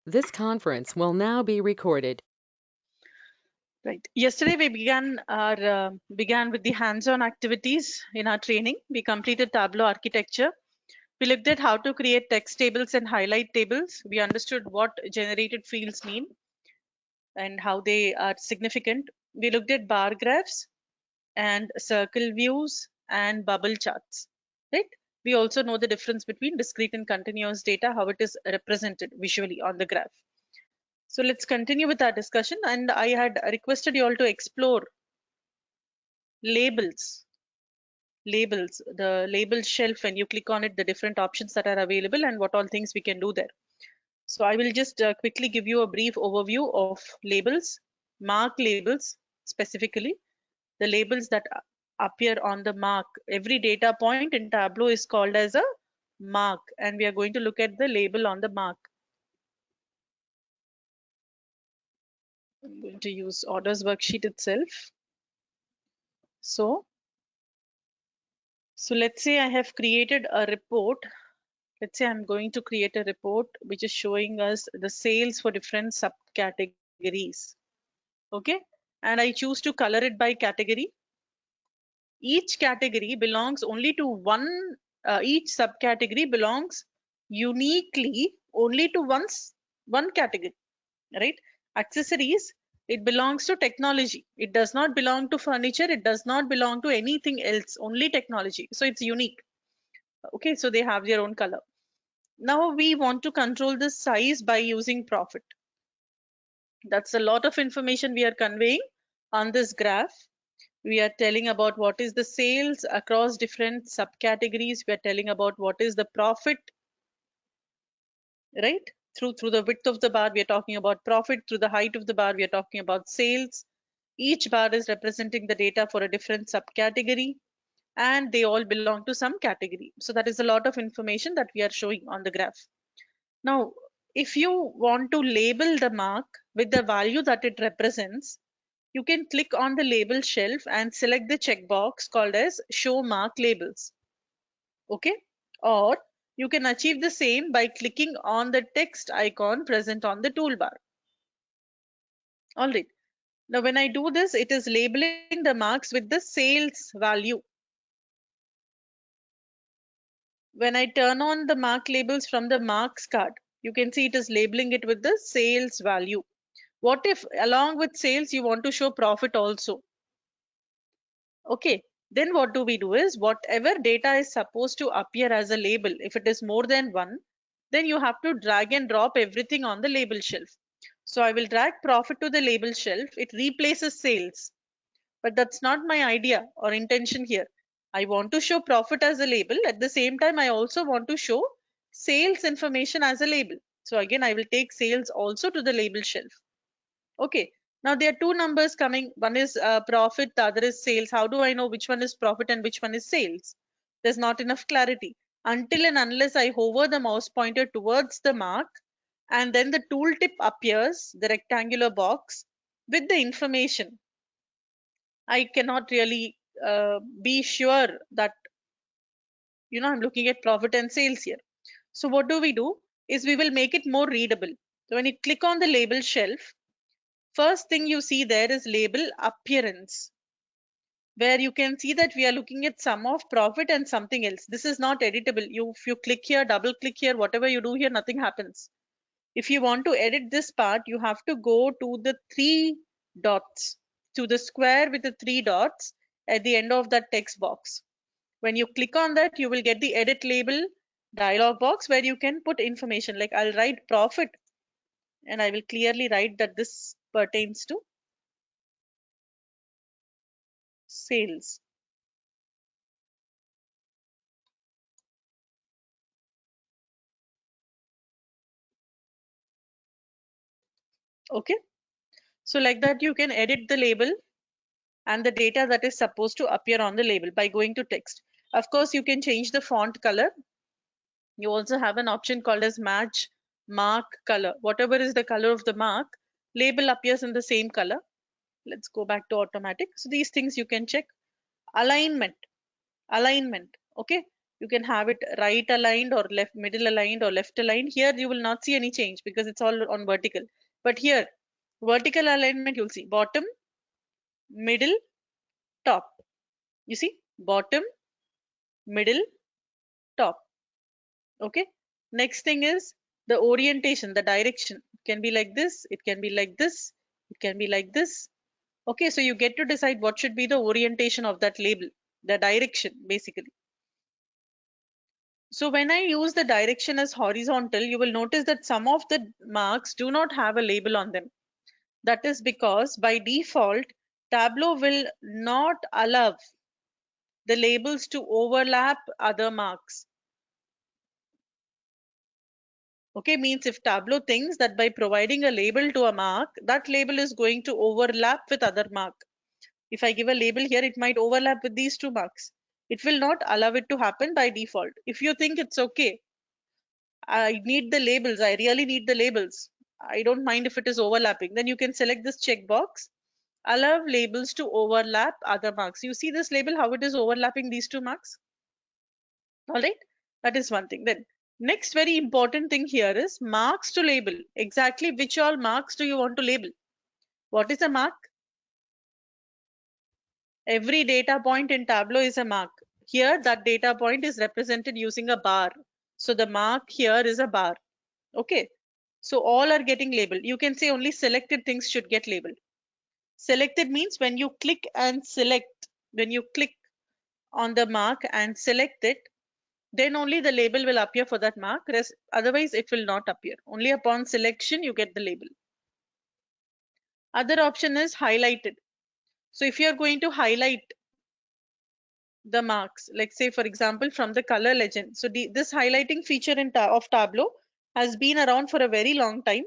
This conference will now be recorded. Right. Yesterday we began with the hands-on activities in our training. We completed Tableau architecture. We looked at how to create text tables and highlight tables. We understood what generated fields mean and how they are significant. We looked at bar graphs and circle views and bubble charts. Right. We also know the difference between discrete and continuous data, how it is represented visually on the graph. So let's continue with our discussion. And I had requested you all to explore labels. The label shelf. When you click on it, the different options that are available and what all things we can do there. So I will just quickly give you a brief overview of labels, mark labels specifically. The labels that appear on the mark. Every data point in Tableau is called as a mark, and we are going to look at the label on the mark. I'm going to use orders worksheet itself. So let's say I have created a report. Let's say I'm going to create a report which is showing us the sales for different subcategories. Okay. And I choose to color it by category. Each category belongs only to each subcategory belongs uniquely only to one category, right? Accessories, it belongs to technology. It does not belong to furniture. It does not belong to anything else, only technology. So it's unique. Okay. So they have their own color. Now we want to control the size by using profit. That's a lot of information we are conveying on this graph. We are telling about what is the sales across different subcategories. We are telling about what is the profit, right? Through the width of the bar, we are talking about profit. Through the height of the bar, we are talking about sales. Each bar is representing the data for a different subcategory, and they all belong to some category. So that is a lot of information that we are showing on the graph. Now, if you want to label the mark with the value that it represents, you can click on the label shelf and select the checkbox called as Show Mark Labels. Okay. Or you can achieve the same by clicking on the text icon present on the toolbar. All right. Now, when I do this, it is labeling the marks with the sales value. When I turn on the mark labels from the marks card, you can see it is labeling it with the sales value. What if along with sales, you want to show profit also? Okay, then what do we do is whatever data is supposed to appear as a label, if it is more than one, then you have to drag and drop everything on the label shelf. So I will drag profit to the label shelf. It replaces sales, but that's not my idea or intention here. I want to show profit as a label. At the same time, I also want to show sales information as a label. So again, I will take sales also to the label shelf. Okay. Now there are two numbers coming. One is profit, the other is sales. How do I know which one is profit and which one is sales? There's not enough clarity. Until and unless I hover the mouse pointer towards the mark, and then the tooltip appears, the rectangular box with the information, I cannot really be sure that, I'm looking at profit and sales here. So what do we do is we will make it more readable. So when you click on the label shelf, first thing you see there is label appearance, where you can see that we are looking at sum of profit and something else. This is not editable. If you click here, double click here, whatever you do here, nothing happens. If you want to edit this part, you have to go to the three dots, to the square with the three dots at the end of that text box. When you click on that, you will get the edit label dialog box where you can put information like I'll write profit, and I will clearly write that this pertains to sales. Okay. So like that, you can edit the label and the data that is supposed to appear on the label by going to text. Of course, you can change the font color. You also have an option called as match mark color. Whatever is the color of the mark, label appears in the same color. Let's go back to automatic. So these things you can check. Alignment. Alignment. Okay. You can have it right aligned or left middle aligned or left aligned. Here you will not see any change because it's all on vertical. But here, vertical alignment, you'll see bottom, middle, top. You see, bottom, middle, top. Okay. Next thing is the orientation, the direction. It can be like this, it can be like this, it can be like this. Okay, so you get to decide what should be the orientation of that label, the direction basically. So when I use the direction as horizontal, you will notice that some of the marks do not have a label on them. That is because by default, Tableau will not allow the labels to overlap other marks. Okay, means if Tableau thinks that by providing a label to a mark, that label is going to overlap with other mark. If I give a label here, it might overlap with these two marks. It will not allow it to happen by default. If you think it's okay, I need the labels, I really need the labels, I don't mind if it is overlapping, then you can select this checkbox, allow labels to overlap other marks. You see this label, how it is overlapping these two marks? All right, that is one thing. Then next very important thing here is marks to label. Exactly which all marks do you want to label? What is a mark? Every data point in Tableau is a mark. Here that data point is represented using a bar. So the mark here is a bar. Okay. So all are getting labeled. You can say only selected things should get labeled. Selected means when you click and select, when you click on the mark and select it, then only the label will appear for that mark. Otherwise, it will not appear. Only upon selection, you get the label. Other option is highlighted. So if you are going to highlight the marks, like say for example from the color legend, so this highlighting feature of Tableau has been around for a very long time.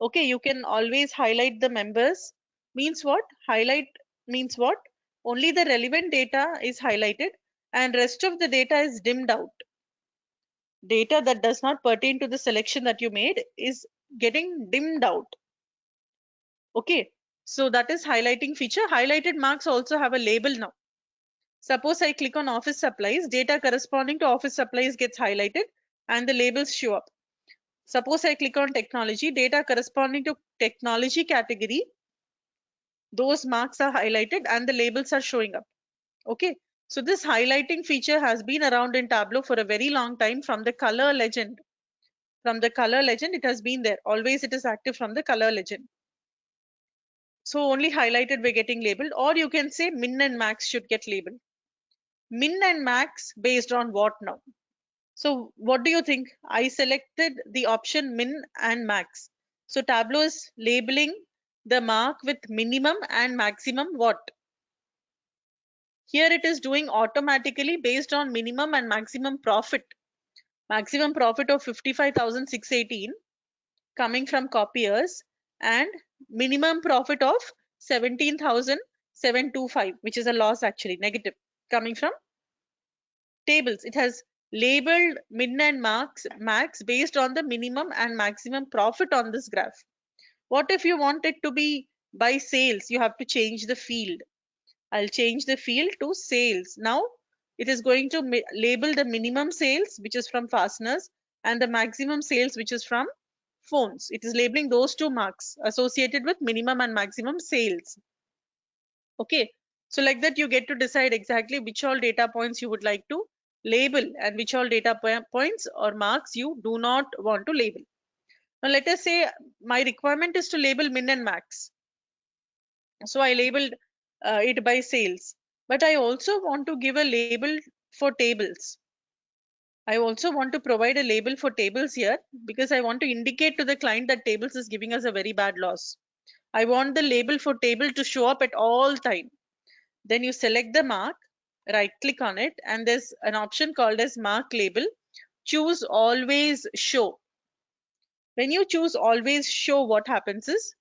Okay, you can always highlight the members. Means what? Highlight means what? Only the relevant data is highlighted and rest of the data is dimmed out. Data that does not pertain to the selection that you made is getting dimmed out. Okay, so that is highlighting feature. Highlighted marks also have a label now. Suppose I click on office supplies, data corresponding to office supplies gets highlighted and the labels show up. Suppose I click on technology, data corresponding to technology category, those marks are highlighted and the labels are showing up. Okay, so this highlighting feature has been around in Tableau for a very long time from the color legend. From the color legend, it has been there. Always it is active from the color legend. So only highlighted we're getting labeled, or you can say min and max should get labeled. Min and max based on what now? So what do you think? I selected the option min and max. So Tableau is labeling the mark with minimum and maximum what? Here it is doing automatically based on minimum and maximum profit. Maximum profit of 55,618 coming from copiers and minimum profit of 17,725, which is a loss actually, negative, coming from tables. It has labeled min and max based on the minimum and maximum profit on this graph. What if you want it to be by sales? You have to change the field. I'll change the field to sales. Now it is going to label the minimum sales, which is from fasteners, and the maximum sales, which is from phones. It is labeling those two marks associated with minimum and maximum sales. Okay, so like that you get to decide exactly which all data points you would like to label and which all data points or marks you do not want to label. Now let us say my requirement is to label min and max. So I labeled it by sales, but I also want to give a label for tables. I also want to provide a label for tables here because I want to indicate to the client that tables is giving us a very bad loss. I want the label for table to show up at all time. Then you select the mark, right click on it, and there's an option called as mark label. Choose always show. When you choose always show, what happens is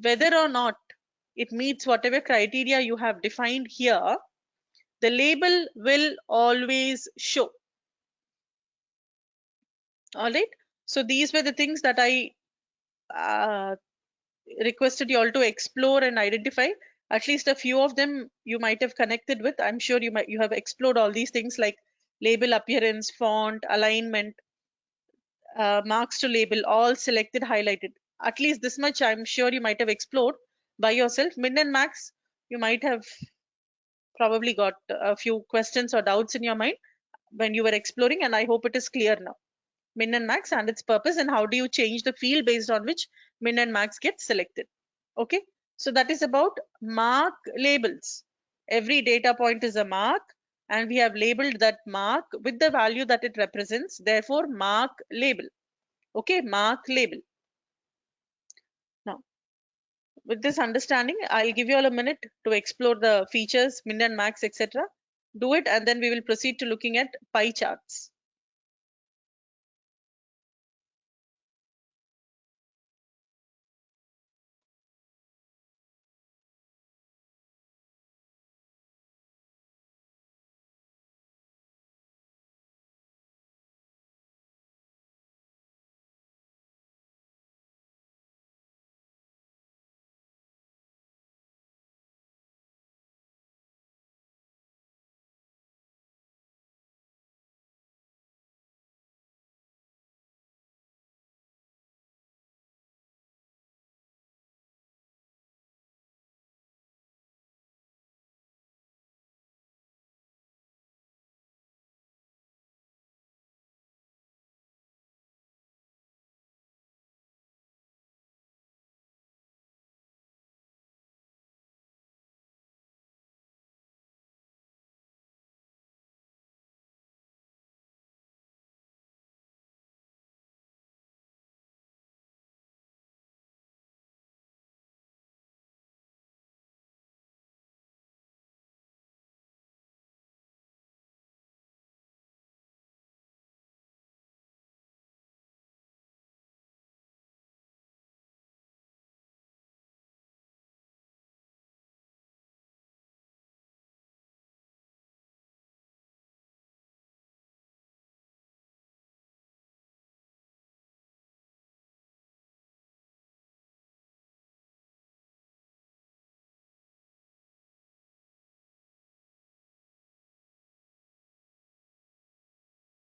whether or not it meets whatever criteria you have defined here, the label will always show. All right. So these were the things that I uh, requested you all to explore and identify. At least a few of them you might have connected with. I'm sure you have explored all these things like label appearance, font, alignment, marks to label, all selected, highlighted. At least this much I'm sure you might have explored by yourself. Min and max, you might have probably got a few questions or doubts in your mind when you were exploring, and I hope it is clear now. Min and max and its purpose, and how do you change the field based on which min and max get selected. Okay, so that is about mark labels. Every data point is a mark, and we have labeled that mark with the value that it represents, therefore mark label. Okay, mark label. Now, with this understanding, I'll give you all a minute to explore the features, min and max, etc. Do it, and then we will proceed to looking at pie charts.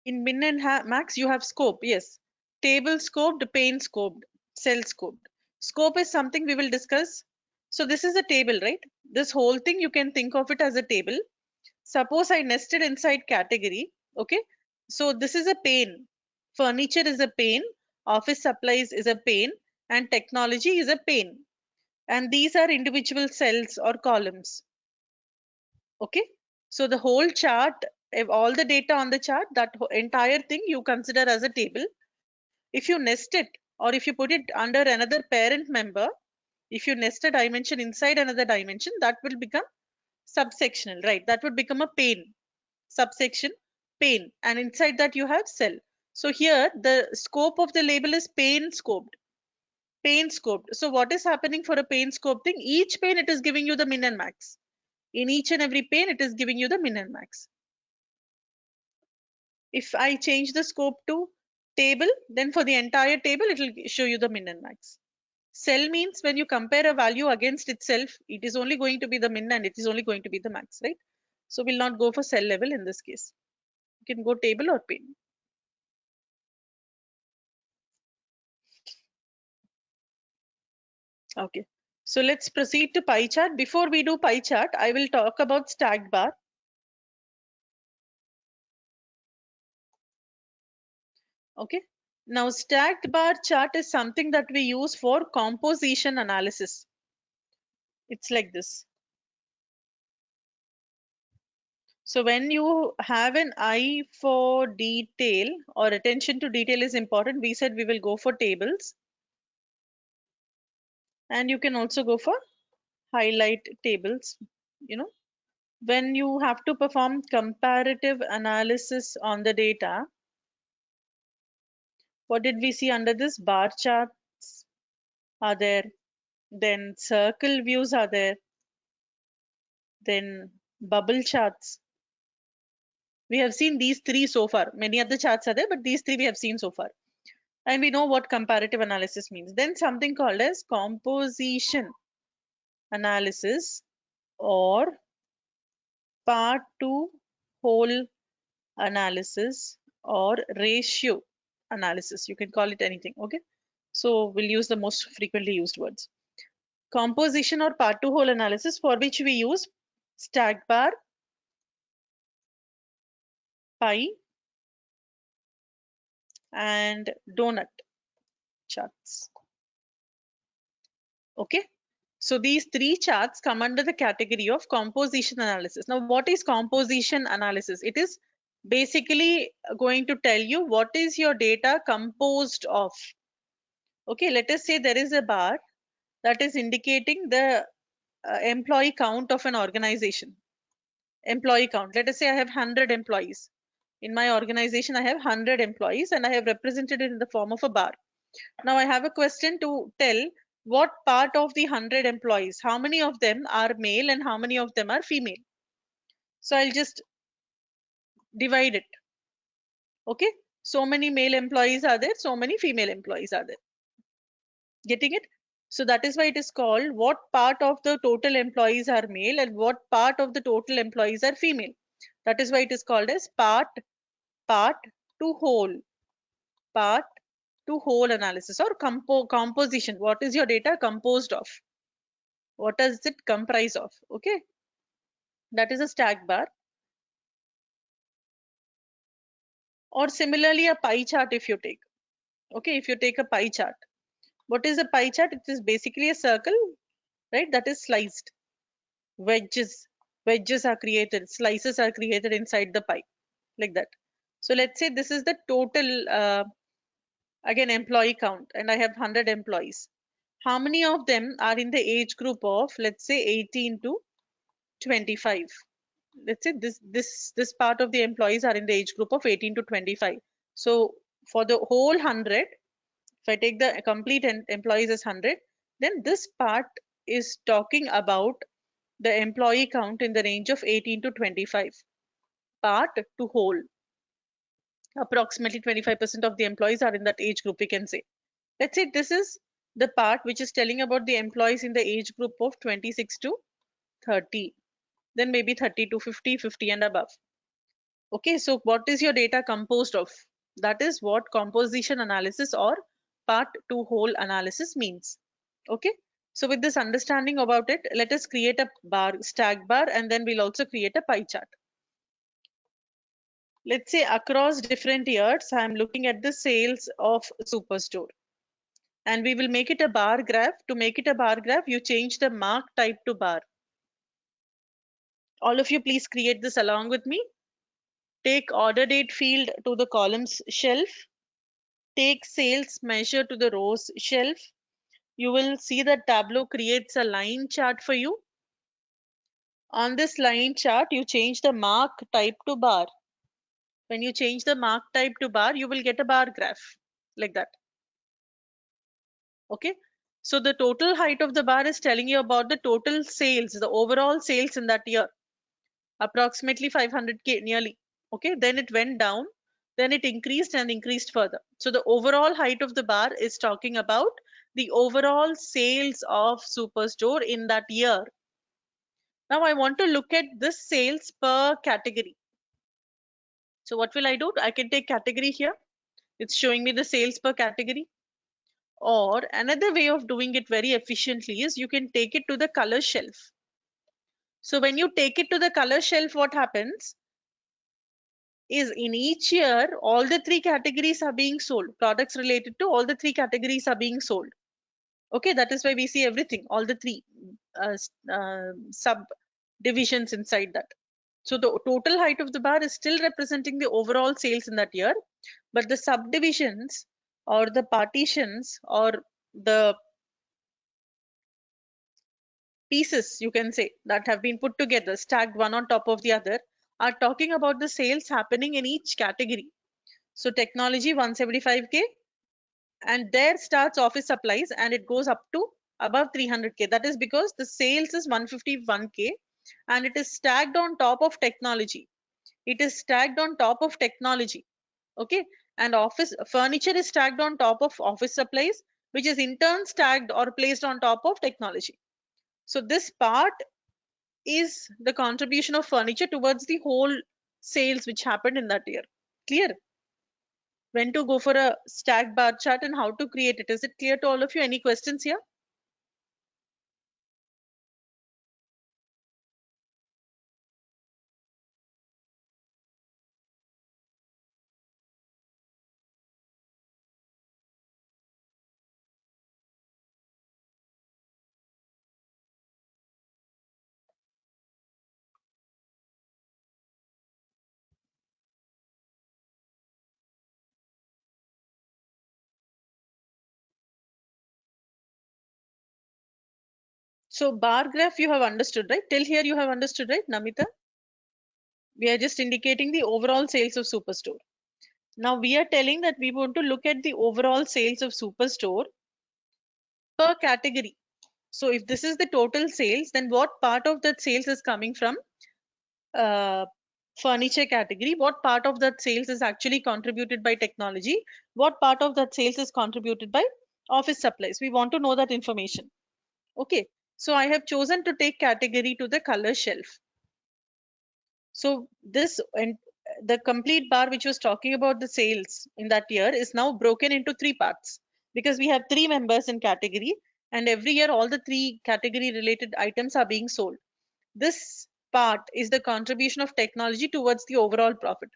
In min and max, you have scope. Yes. Table scoped, pane scoped, cell scoped. Scope is something we will discuss. So this is a table, right? This whole thing, you can think of it as a table. Suppose I nested inside category. Okay. So this is a pane. Furniture is a pane. Office supplies is a pane. And technology is a pane. And these are individual cells or columns. Okay, so the whole chart, if all the data on the chart, that entire thing you consider as a table. If you nest it, or if you put it under another parent member, if you nest a dimension inside another dimension, that will become subsectional, right? That would become a pane, subsection, pane, and inside that you have cell. So here the scope of the label is pane scoped. Pane scoped. So what is happening for a pane scope thing? Each pane it is giving you the min and max. In each and every pane it is giving you the min and max. If I change the scope to table, then for the entire table, it will show you the min and max. Cell means when you compare a value against itself, it is only going to be the min and it is only going to be the max, right? So we'll not go for cell level in this case. You can go table or pane. Okay. So let's proceed to pie chart. Before we do pie chart, I will talk about stacked bar. Okay. Now stacked bar chart is something that we use for composition analysis. It's like this. So when you have an eye for detail or attention to detail is important, we said we will go for tables, and you can also go for highlight tables. You know, when you have to perform comparative analysis on the data, what did we see under this? Bar charts are there, then circle views are there, then bubble charts. We have seen these three so far. Many other charts are there, but these three we have seen so far. And we know what comparative analysis means. Then something called as composition analysis or part to whole analysis or ratio analysis. You can call it anything. Okay. So we'll use the most frequently used words. Composition or part to whole analysis, for which we use stack bar, pie, and donut charts. Okay. So these three charts come under the category of composition analysis. Now, what is composition analysis? It is basically going to tell you what is your data composed of. Okay, let us say there is a bar that is indicating the employee count of an organization. Employee count. Let us say I have 100 employees. In my organization, I have 100 employees and I have represented it in the form of a bar. Now I have a question to tell what part of the 100 employees, how many of them are male and how many of them are female. So I'll just divide it. Okay. So many male employees are there, so many female employees are there. Getting it? So that is why it is called what part of the total employees are male and what part of the total employees are female. That is why it is called as part to whole. Part to whole analysis or composition. What is your data composed of? What does it comprise of? Okay. That is a stack bar. Or similarly, a pie chart if you take. Okay, if you take a pie chart. What is a pie chart? It is basically a circle, right? That is sliced. Wedges. Wedges are created. Slices are created inside the pie. Like that. So let's say this is the total, again, employee count. And I have 100 employees. How many of them are in the age group of, let's say, 18 to 25? Let's say this part of the employees are in the age group of 18 to 25. So for the whole 100, if I take the complete employees as 100, then this part is talking about the employee count in the range of 18 to 25. Part to whole. Approximately 25% of the employees are in that age group, we can say. Let's say this is the part which is telling about the employees in the age group of 26 to 30. Then maybe 30 to 50, 50 and above. Okay, so what is your data composed of? That is what composition analysis or part to whole analysis means. Okay, so with this understanding about it, let us create a bar, stack bar, and then we'll also create a pie chart. Let's say across different years, I'm looking at the sales of Superstore. And we will make it a bar graph. To make it a bar graph, you change the mark type to bar. All of you, please create this along with me. Take order date field to the columns shelf. Take sales measure to the rows shelf. You will see that Tableau creates a line chart for you. On this line chart, you change the mark type to bar. When you change the mark type to bar, you will get a bar graph like that. Okay. So the total height of the bar is telling you about the total sales, the overall sales in that year. Approximately 500K nearly. Okay. Then it went down. Then it increased and increased further. So the overall height of the bar is talking about the overall sales of Superstore in that year. Now I want to look at this sales per category. So what will I do? I can take category here. It's showing me the sales per category. Or another way of doing it very efficiently is you can take it to the color shelf. So when you take it to the color shelf, what happens is in each year, all the three categories are being sold. Products related to all the three categories are being sold. Okay, that is why we see everything, all the three subdivisions inside that. So the total height of the bar is still representing the overall sales in that year, but the subdivisions or the partitions or the pieces, you can say, that have been put together, stacked one on top of the other, are talking about the sales happening in each category. So technology 175K, and there starts office supplies and it goes up to above 300K. That is because the sales is 151K and it is stacked on top of technology. It is stacked on top of technology. Okay. And office furniture is stacked on top of office supplies, which is in turn stacked or placed on top of technology. So this part is the contribution of furniture towards the whole sales which happened in that year. Clear? When to go for a stacked bar chart and how to create it. Is it clear to all of you? Any questions here? So bar graph you have understood, right? Till here you have understood, right, Namita? We are just indicating the overall sales of Superstore. Now we are telling that we want to look at the overall sales of Superstore per category. So if this is the total sales, then what part of that sales is coming from uh, furniture category? What part of that sales is actually contributed by technology? What part of that sales is contributed by office supplies? We want to know that information. Okay. So I have chosen to take category to the color shelf. So this and the complete bar which was talking about the sales in that year is now broken into three parts, because we have three members in category, and every year all the three category related items are being sold. This part is the contribution of technology towards the overall profit.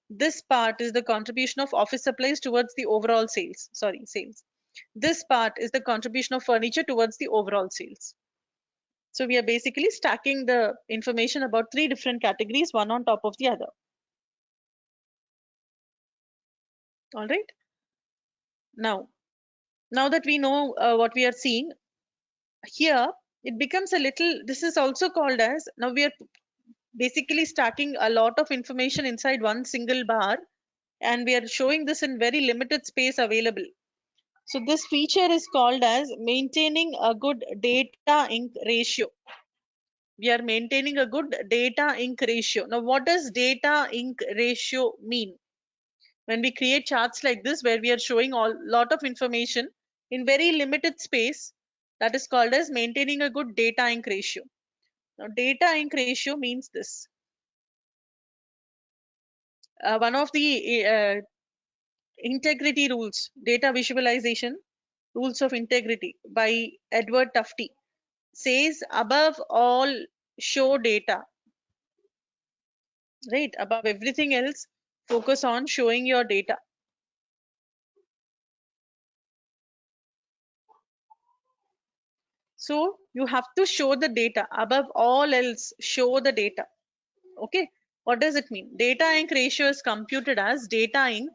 This part is the contribution of office supplies towards the overall sales. Sorry, sales. This part is the contribution of furniture towards the overall sales. So we are basically stacking the information about three different categories, one on top of the other. All right. Now that we know what we are seeing here, it becomes a little, this is also called as, now we are basically stacking a lot of information inside one single bar, and we are showing this in very limited space available. So this feature is called as maintaining a good data ink ratio. We are maintaining a good data ink ratio. Now what does data ink ratio mean? When we create charts like this where we are showing a lot of information in very limited space, that is called as maintaining a good data ink ratio. Now data ink ratio means this. One of the integrity rules, data visualization rules of integrity by Edward Tufte, says above all show data, right? Above everything else, focus on showing your data. So you have to show the data above all else, show the data. Okay. What does it mean? Data ink ratio is computed as data ink,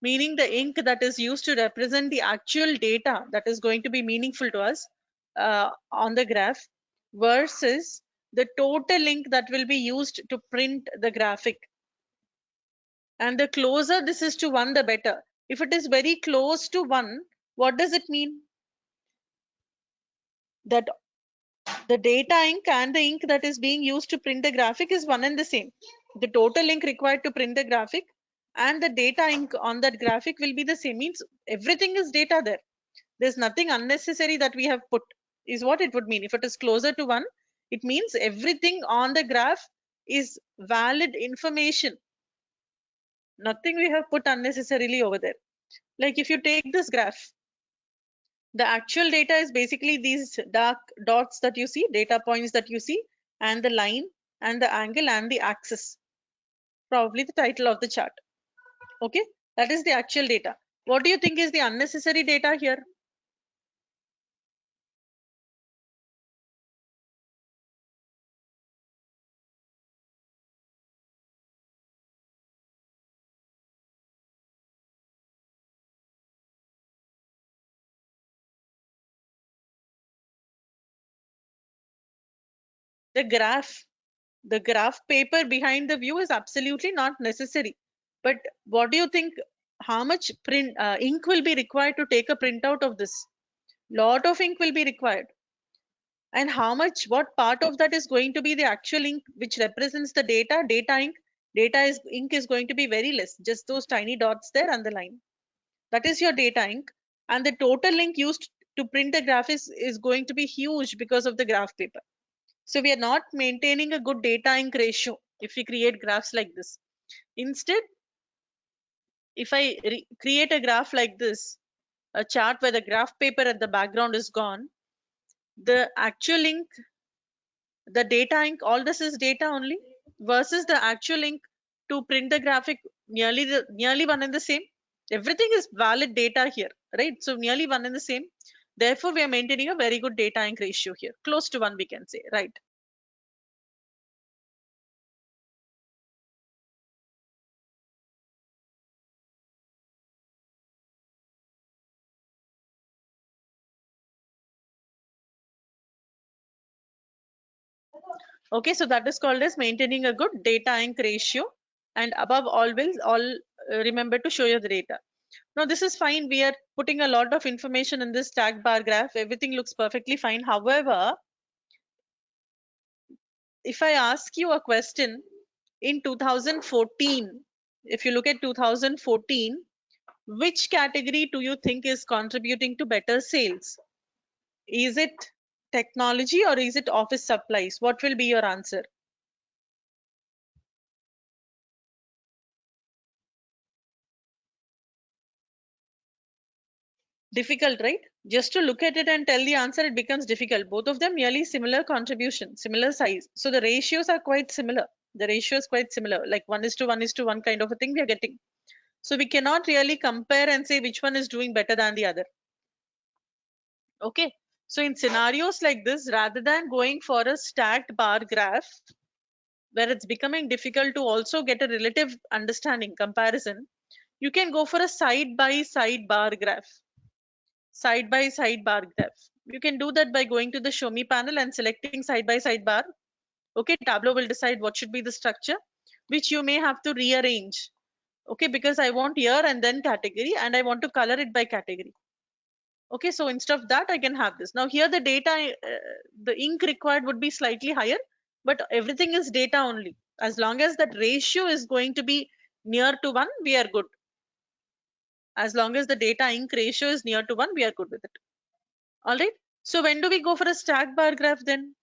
meaning the ink that is used to represent the actual data that is going to be meaningful to us on the graph, versus the total ink that will be used to print the graphic. And the closer this is to 1, the better. If it is very close to 1, what does it mean? That the data ink and the ink that is being used to print the graphic is one and the same. The total ink required to print the graphic and the data ink on that graphic will be the same. Means everything is data there. There's nothing unnecessary that we have put, is what it would mean. If it is closer to 1, it means everything on the graph is valid information. Nothing we have put unnecessarily over there. Like if you take this graph, the actual data is basically these dark dots that you see, data points that you see, and the line and the angle and the axis, probably the title of the chart. Okay, that is the actual data. What do you think is the unnecessary data here? The graph the graph paper behind the view is absolutely not necessary. But what do you think, how much print ink will be required to take a printout of this? Lot of ink will be required. And how much, what part of that is going to be the actual ink which represents the data ink? Ink is going to be very less, just those tiny dots there and the line. That is your data ink. And the total ink used to print the graph is going to be huge because of the graph paper. So we are not maintaining a good data ink ratio. if we create graphs like this. Instead, if I create a graph like this, a chart where the graph paper at the background is gone, the actual ink, the data ink, all this is data only, versus the actual ink to print the graphic, nearly one and the same. Everything is valid data here, right? So nearly one and the same. Therefore, we are maintaining a very good data ink ratio here, close to one we can say, right? Okay, so that is called as maintaining a good data ink ratio. And above always, remember to show you the data. Now this is fine. We are putting a lot of information in this stack bar graph. Everything looks perfectly fine. However, if I ask you a question in 2014, if you look at 2014, which category do you think is contributing to better sales? Is it technology or is it office supplies? What will be your answer? Difficult, right? Just to look at it and tell the answer, it becomes difficult. Both of them nearly similar contribution, similar size. So the ratios are quite similar. The ratio is quite similar, like 1:1:1 kind of a thing we are getting. So we cannot really compare and say which one is doing better than the other. Okay. So in scenarios like this, rather than going for a stacked bar graph, where it's becoming difficult to also get a relative understanding comparison, you can go for a side by side bar graph. Side by side bar graph. You can do that by going to the show me panel and selecting side by side bar. Okay, Tableau will decide what should be the structure, which you may have to rearrange. Okay, because I want year and then category and I want to color it by category. Okay, so instead of that, I can have this. Now here the data, the ink required would be slightly higher, but everything is data only. As long as that ratio is going to be near to one, we are good. As long as the data ink ratio is near to one, we are good with it. All right. So when do we go for a stack bar graph then?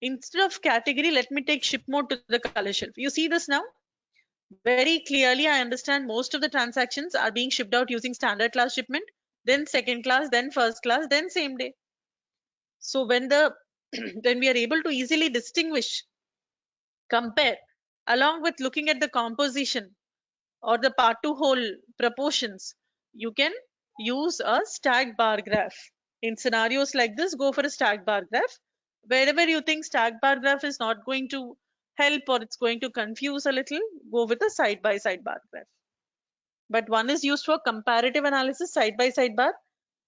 Instead of category, let me take ship mode to the color shelf. You see this now? Very clearly, I understand most of the transactions are being shipped out using standard class shipment, then second class, then first class, then same day. So when the when we are able to easily distinguish, compare, along with looking at the composition or the part to whole proportions, you can use a stack bar graph. In scenarios like this, go for a stack bar graph. Wherever you think stack bar graph is not going to help or it's going to confuse a little, go with a side by side bar graph. But one is used for comparative analysis, side by side bar,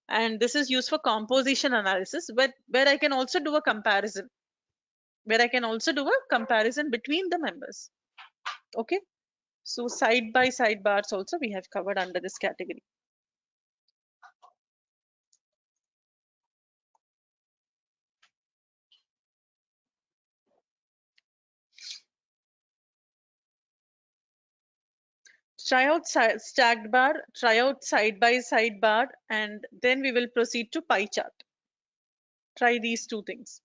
and this is used for composition analysis, where I can also do a comparison, between the members. Okay. So side by side bars also we have covered under this category. Try out stacked bar, try out side by side bar, and then we will proceed to pie chart. Try these two things.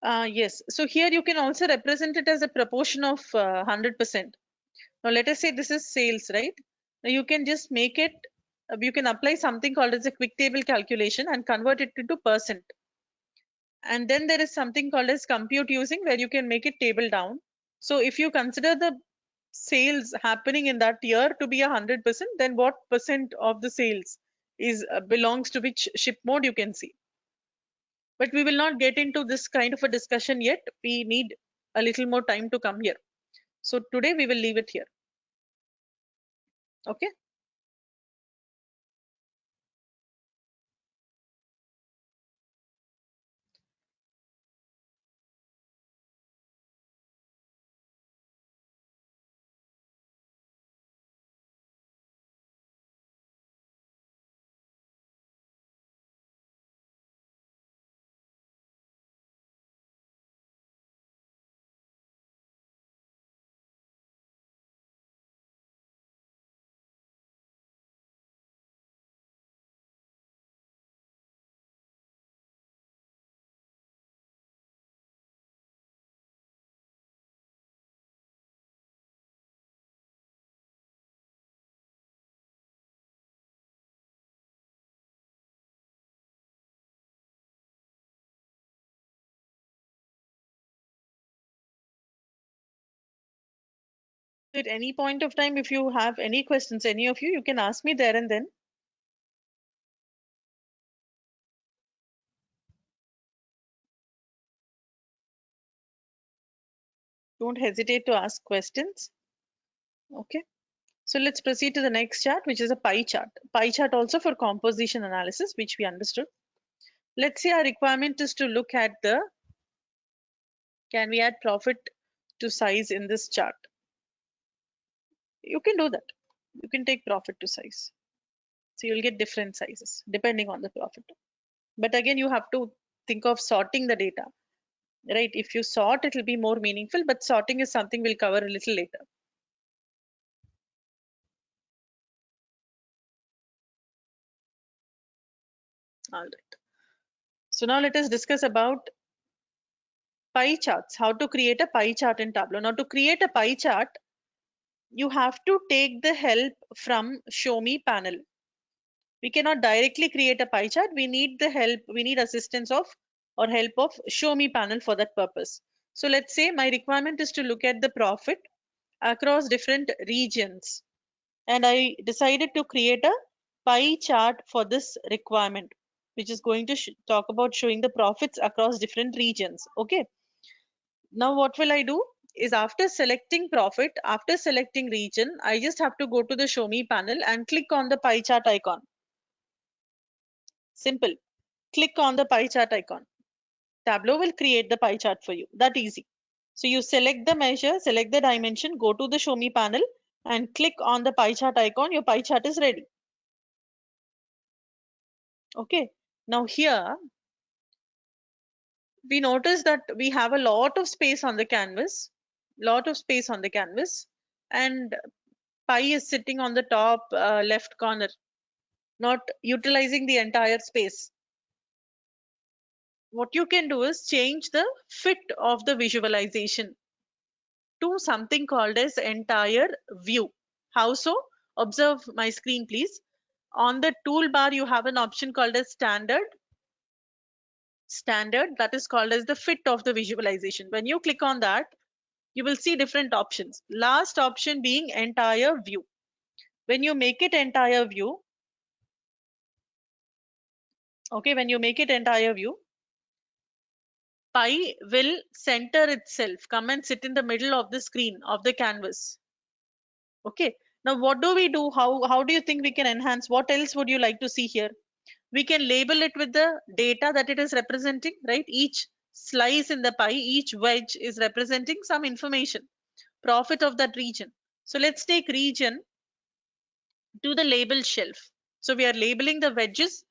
Yes, so here you can also represent it as a proportion of 100%. Now let us say this is sales, right? Now you can just make it, you can apply something called as a quick table calculation and convert it into percent. And then there is something called as compute using, where you can make it table down. So if you consider the sales happening in that year to be 100%, then what percent of the sales is belongs to which ship mode, you can see. But we will not get into this kind of a discussion yet. We need a little more time to come here. So today we will leave it here. Okay. At any point of time, if you have any questions, any of you can ask me there and then. Don't hesitate to ask questions. Okay. So let's proceed to the next chart, which is a pie chart. Pie chart also for composition analysis, which we understood. Let's say our requirement is to look at the, can we add profit to size in this chart? You can do that. You can take profit to size. So you'll get different sizes depending on the profit. But again, you have to think of sorting the data, right? If you sort, it will be more meaningful, but sorting is something we'll cover a little later. All right. So now let us discuss about pie charts, how to create a pie chart in Tableau. Now to create a pie chart, you have to take the help from Show Me panel. We cannot directly create a pie chart. We need the help, we need assistance of or help of Show Me panel for that purpose. So let's say my requirement is to look at the profit across different regions. And I decided to create a pie chart for this requirement, which is going to talk about showing the profits across different regions. Okay. Now what will I do is, after selecting profit, after selecting region, I just have to go to the Show Me panel and click on the pie chart icon. Simple. Click on the pie chart icon. Tableau will create the pie chart for you. That easy. So you select the measure, select the dimension, go to the Show Me panel and click on the pie chart icon. Your pie chart is ready. Okay. Now here we notice that we have a lot of space on the canvas, and pi is sitting on the top left corner, not utilizing the entire space. What you can do is change the fit of the visualization to something called as entire view. How so? Observe my screen, please. On the toolbar, you have an option called as standard, that is called as the fit of the visualization. When you click on that, you will see different options. Last option being entire view. When you make it entire view, okay, when you make it entire view, pi will center itself, come and sit in the middle of the screen of the canvas. Okay. Now what do we do? How do you think we can enhance? What else would you like to see here? We can label it with the data that it is representing, right? Each slice in the pie, each wedge is representing some information, profit of that region. So let's take region to the label shelf. So we are labeling the wedges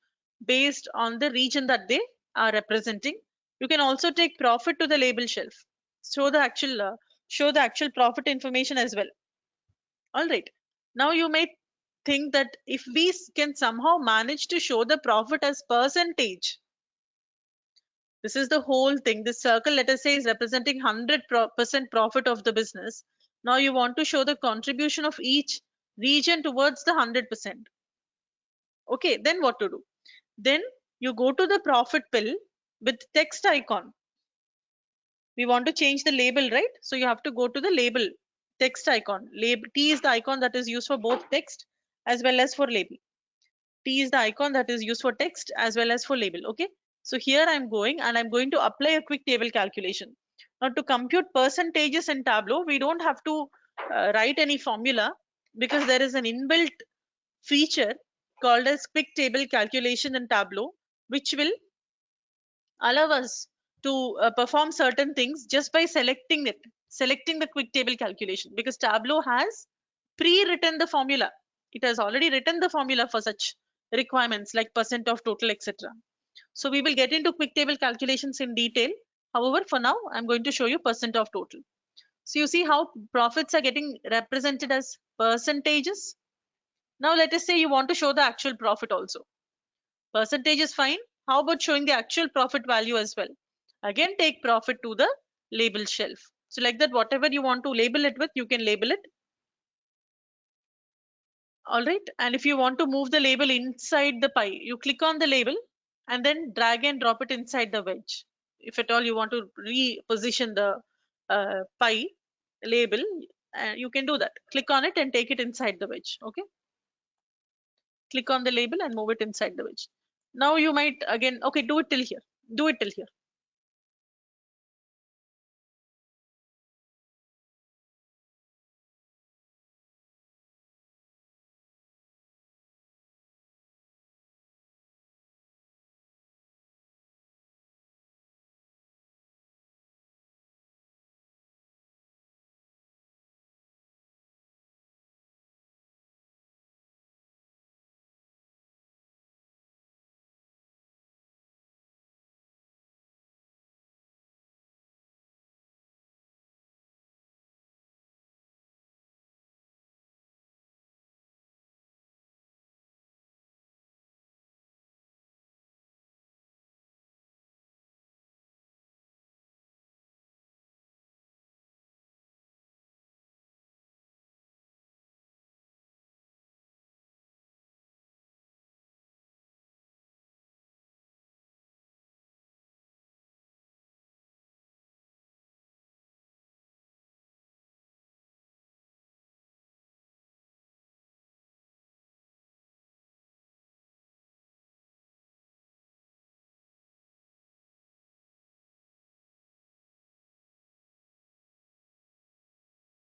based on the region that they are representing. You can also take profit to the label shelf. Show the actual profit information as well. All right. Now you may think that if we can somehow manage to show the profit as percentage, this is the whole thing. This circle, let us say, is representing 100% profit of the business. Now you want to show the contribution of each region towards the 100%. Okay, then what to do? Then you go to the profit pill with text icon. We want to change the label, right? So you have to go to the label text icon. Label T is the icon that is used for both text as well as for label. T is the icon that is used for text as well as for label. Okay. So here I'm going and I'm going to apply a quick table calculation. Now to compute percentages in Tableau, we don't have to write any formula, because there is an inbuilt feature called as quick table calculation in Tableau, which will allow us to perform certain things just by selecting the quick table calculation, because Tableau has pre-written the formula. It has already written the formula for such requirements like percent of total, etc. So we will get into quick table calculations in detail. However, for now, I'm going to show you percent of total. So you see how profits are getting represented as percentages. Now let us say you want to show the actual profit also. Percentage is fine. How about showing the actual profit value as well? Again, take profit to the label shelf. So like that, whatever you want to label it with, you can label it. All right. And if you want to move the label inside the pie, you click on the label and then drag and drop it inside the wedge. If at all you want to reposition the pie label, You can do that. Click on it and take it inside the wedge. Okay. Click on the label and move it inside the wedge. Now you might again, okay, do it till here. Do it till here.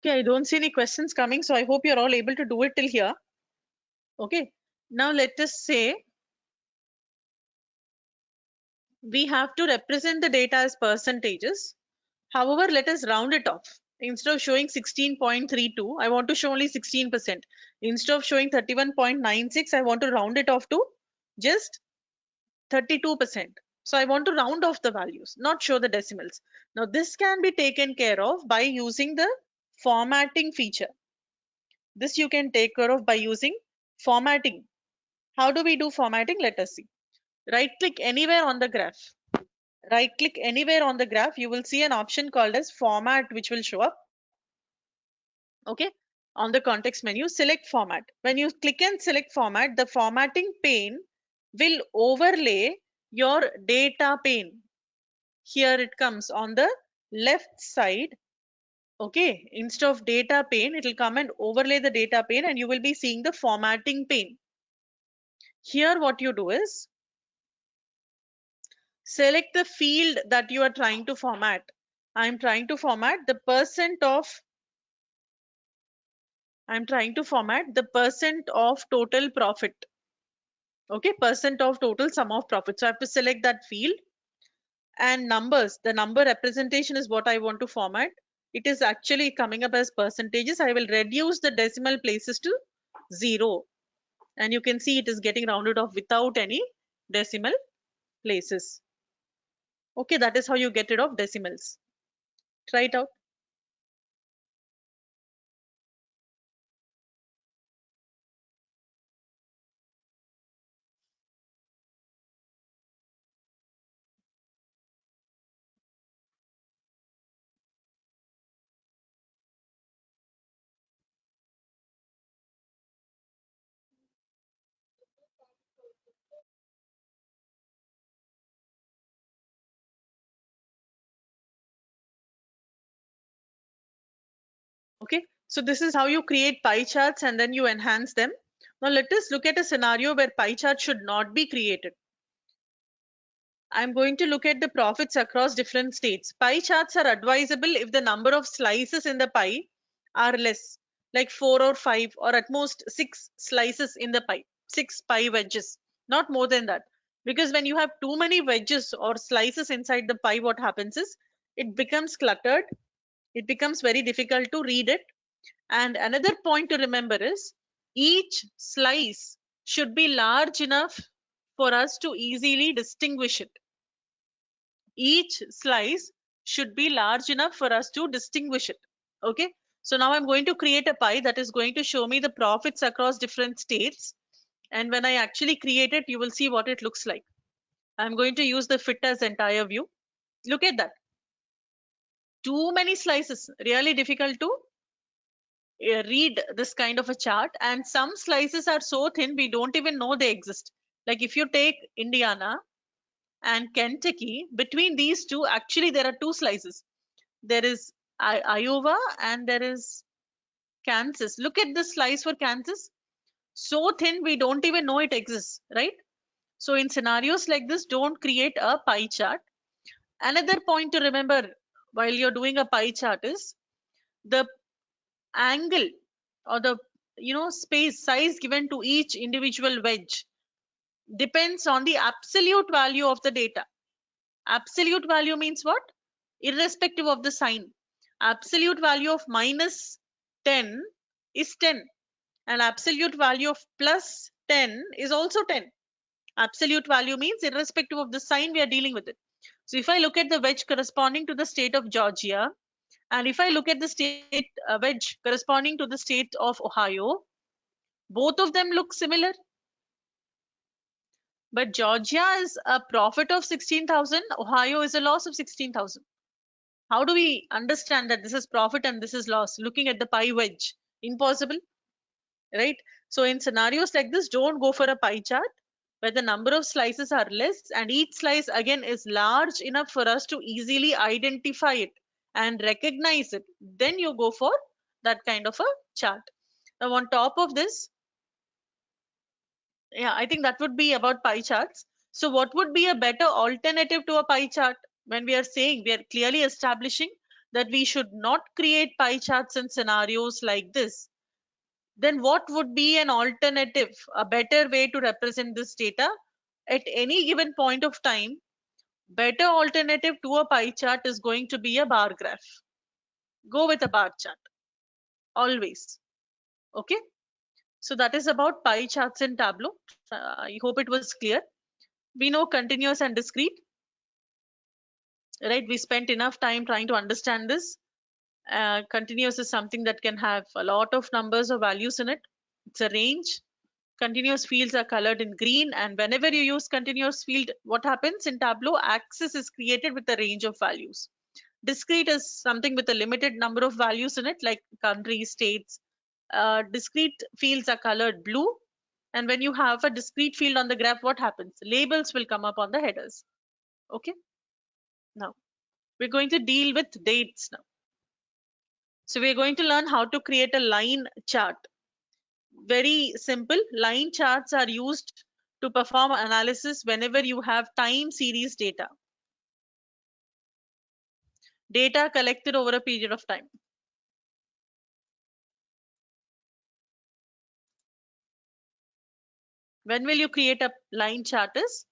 Okay, I don't see any questions coming, so I hope you're all able to do it till here. Okay, now let us say we have to represent the data as percentages. However, let us round it off. Instead of showing 16.32, I want to show only 16%. Instead of showing 31.96, I want to round it off to just 32%. So I want to round off the values, not show the decimals. Now this can be taken care of by using the formatting feature. This you can take care of by using formatting. How do we do formatting? Let us see. Right click anywhere on the graph. Right click anywhere on the graph. You will see an option called as format, which will show up. Okay. On the context menu, select format. When you click and select format, the formatting pane will overlay your data pane. Here it comes on the left side. Okay. Instead of data pane, it will come and overlay the data pane and you will be seeing the formatting pane. Here what you do is select the field that you are trying to format. I'm trying to format the percent of total profit. Okay, percent of total sum of profit. So I have to select that field and numbers. The number representation is what I want to format. It is actually coming up as percentages. I will reduce the decimal places to 0. And you can see it is getting rounded off without any decimal places. Okay, that is how you get rid of decimals. Try it out. Okay, so this is how you create pie charts and then you enhance them. Now let us look at a scenario where pie chart should not be created. I'm going to look at the profits across different states. Pie charts are advisable if the number of slices in the pie are less, like 4 or 5 or at most 6 slices in the pie, 6 pie wedges, not more than that. Because when you have too many wedges or slices inside the pie, what happens is it becomes cluttered. It becomes very difficult to read it. And another point to remember is each slice should be large enough for us to easily distinguish it. Each slice should be large enough for us to distinguish it. Okay. So now I'm going to create a pie that is going to show me the profits across different states. And when I actually create it, you will see what it looks like. I'm going to use the fit as entire view. Look at that. Too many slices, really difficult to read this kind of a chart, and some slices are so thin we don't even know they exist. Like if you take Indiana and Kentucky, between these two actually there are two slices. There is Iowa and there is Kansas. Look at the slice for Kansas. So thin we don't even know it exists, right? So in scenarios like this, don't create a pie chart. Another point to remember while you're doing a pie chart is the angle or the space size given to each individual wedge depends on the absolute value of the data. Absolute value means what? Irrespective of the sign. Absolute value of minus 10 is 10, and absolute value of plus 10 is also 10. Absolute value means irrespective of the sign, we are dealing with it. So if I look at the wedge corresponding to the state of Georgia, and if I look at the state wedge corresponding to the state of Ohio, both of them look similar. But Georgia is a profit of 16,000, Ohio is a loss of 16,000. How do we understand that this is profit and this is loss? Looking at the pie wedge. Impossible, right? So in scenarios like this, don't go for a pie chart where the number of slices are less and each slice again is large enough for us to easily identify it and recognize it. Then you go for that kind of a chart. Now on top of this, yeah, I think that would be about pie charts. So what would be a better alternative to a pie chart? When we are saying, we are clearly establishing that we should not create pie charts in scenarios like this, then what would be an alternative, a better way to represent this data at any given point of time? Better alternative to a pie chart is going to be a bar graph. Go with a bar chart always. Okay, so that is about pie charts in Tableau. I hope it was clear. We know continuous and discrete, right? We spent enough time trying to understand this. Continuous is something that can have a lot of numbers or values in it. It's a range. Continuous fields are colored in green, and whenever you use continuous field, what happens in Tableau? Axis is created with a range of values. Discrete is something with a limited number of values in it, like country, states. Discrete fields are colored blue, and when you have a discrete field on the graph, what happens? Labels will come up on the headers. Okay, now we're going to deal with dates now. So we're going to learn how to create a line chart. Very simple. Line charts are used to perform analysis whenever you have time series data. Data collected over a period of time. When will you create a line chart is,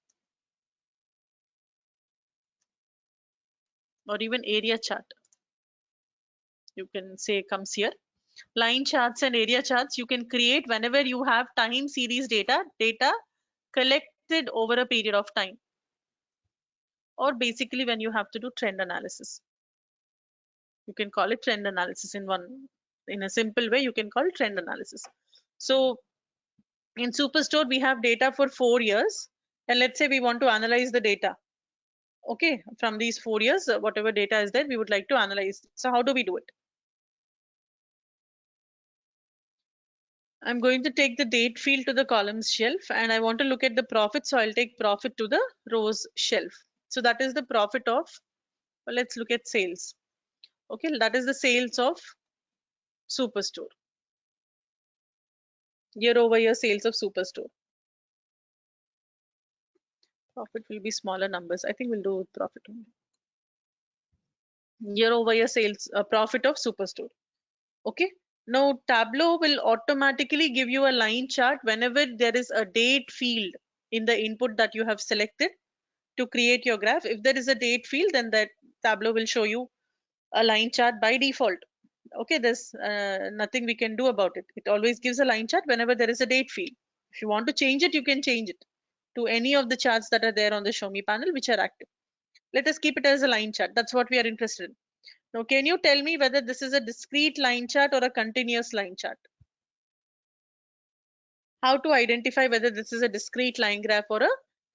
or even area chart? You can say comes here. Line charts and area charts you can create whenever you have time series data collected over a period of time, or basically when you have to do trend analysis. You can call it trend analysis in a simple way. You can call it trend analysis. So in Superstore, we have data for 4 years, and let's say we want to analyze the data. Okay, from these 4 years, whatever data is there, we would like to analyze. So how do we do it? I'm going to take the date field to the columns shelf, and I want to look at the profit. So I'll take profit to the rows shelf. So that is the profit of, well, let's look at sales. Okay, that is the sales of Superstore. Year over year sales of Superstore. Profit will be smaller numbers. I think we'll do profit only. Year over year sales profit of Superstore. Okay, now Tableau will automatically give you a line chart whenever there is a date field in the input that you have selected to create your graph. If there is a date field, then that Tableau will show you a line chart by default. Okay, there's nothing we can do about it. It always gives a line chart whenever there is a date field. If you want to change it, you can change it to any of the charts that are there on the show me panel which are active. Let us keep it as a line chart. That's what we are interested in. Now, can you tell me whether this is a discrete line chart or a continuous line chart? How to identify whether this is a discrete line graph or a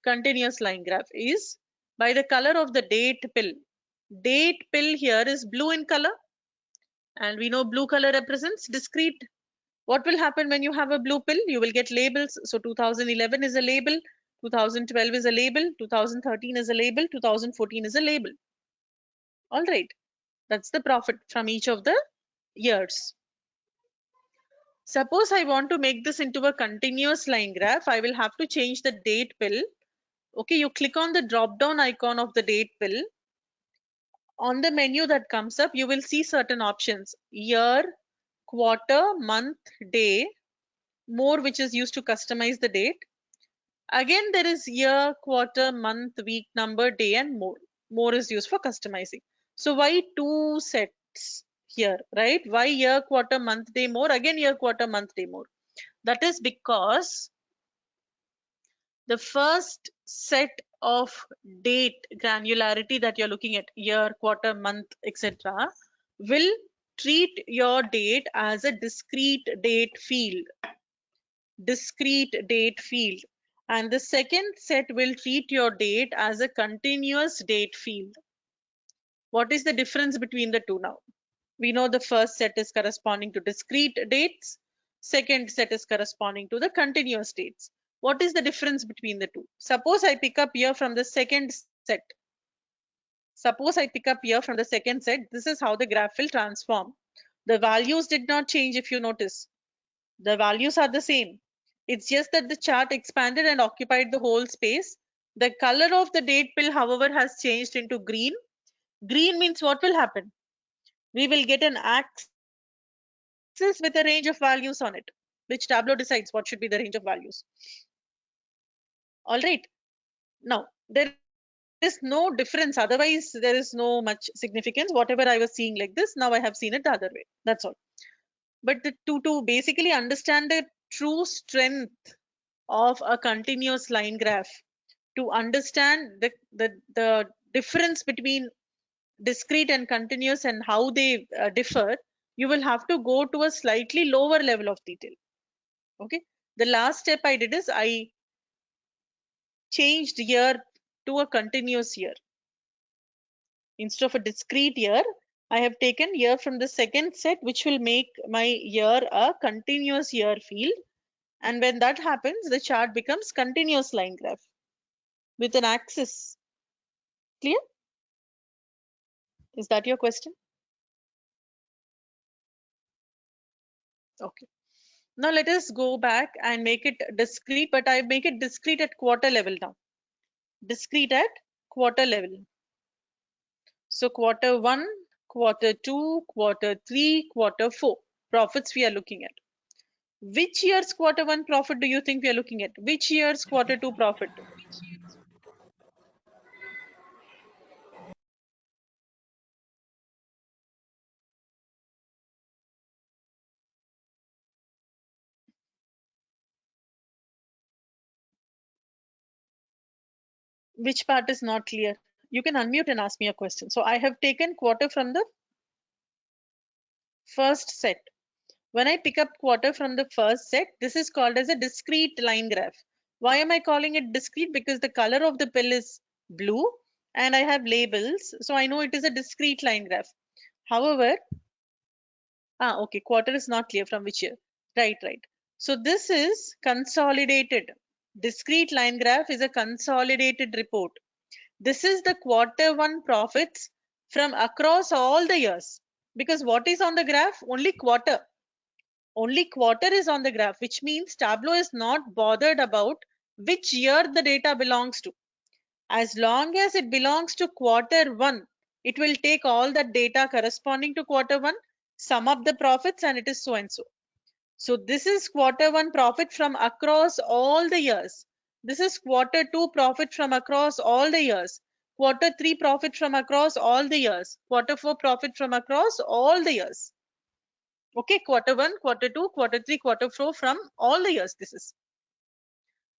continuous line graph is by the color of the date pill. Date pill here is blue in color, and we know blue color represents discrete. What will happen when you have a blue pill? You will get labels. So 2011 is a label, 2012 is a label, 2013 is a label, 2014 is a label. All right, that's the profit from each of the years. Suppose I want to make this into a continuous line graph, I will have to change the date pill. Okay, you click on the drop down icon of the date pill. On the menu that comes up, you will see certain options: year, quarter, month, day, more, which is used to customize the date. Again, there is year, quarter, month, week, number, day, and more. More is used for customizing. So why two sets here, right? Why year, quarter, month, day, more? Again, year, quarter, month, day, more. That is because the first set of date granularity that you're looking at, year, quarter, month, etc., will treat your date as a discrete date field, and the second set will treat your date as a continuous date field. What is the difference between the two now? We know the first set is corresponding to discrete dates, second set is corresponding to the continuous dates. What is the difference between the two? Suppose I pick up here from the second set. This is how the graph will transform. The values did not change. If you notice, the values are the same. It's just that the chart expanded and occupied the whole space. The color of the date pill, however, has changed into green. Green means what will happen? We will get an axis with a range of values on it, which Tableau decides what should be the range of values. All right. Now, there is no difference. Otherwise, there is no much significance. Whatever I was seeing like this, now I have seen it the other way. That's all. But to basically understand the true strength of a continuous line graph, to understand the difference between discrete and continuous and how they differ, you will have to go to a slightly lower level of detail. Okay, the last step I did is I changed year to a continuous year. Instead of a discrete year, I have taken year from the second set, which will make my year a continuous year field. And when that happens, the chart becomes continuous line graph with an axis. Clear? Is that your question? Okay. Now let us go back and make it discrete, but I make it discrete at quarter level now. Discrete at quarter level. So quarter 1, quarter 2, quarter 3, quarter 4 profits we are looking at. Which year's quarter 1 profit do you think we are looking at? Which year's quarter 2 profit? Which part is not clear? You can unmute and ask me a question. So I have taken quarter from the first set. When I pick up quarter from the first set, this is called as a discrete line graph. Why am I calling it discrete? Because the color of the pill is blue and I have labels. So I know it is a discrete line graph. However, okay, quarter is not clear from which year. Right. So this is consolidated. Discrete line graph is a consolidated report. This is the quarter 1 profits from across all the years. Because what is on the graph? Only quarter. Only quarter is on the graph, which means Tableau is not bothered about which year the data belongs to. As long as it belongs to quarter 1, it will take all the data corresponding to quarter 1, sum up the profits, and it is so and so. So this is quarter 1 profit from across all the years. This is quarter 2 profit from across all the years. Quarter 3 profit from across all the years. Quarter 4 profit from across all the years. Okay, quarter 1, quarter 2, quarter 3, quarter 4 from all the years this is.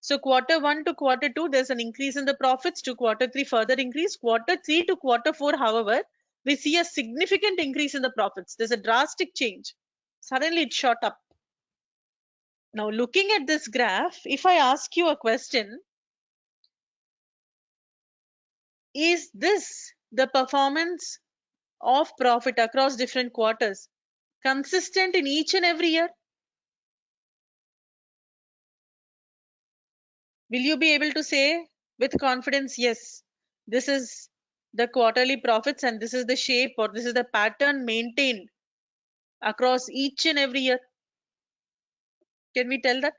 So quarter 1 to quarter 2, there's an increase in the profits. To quarter 3, further increase. Quarter 3 to quarter 4, however, we see a significant increase in the profits. There's a drastic change. Suddenly it shot up. Now looking at this graph, if I ask you a question, is this the performance of profit across different quarters consistent in each and every year? Will you be able to say with confidence, yes, this is the quarterly profits and this is the shape or this is the pattern maintained across each and every year? Can we tell that?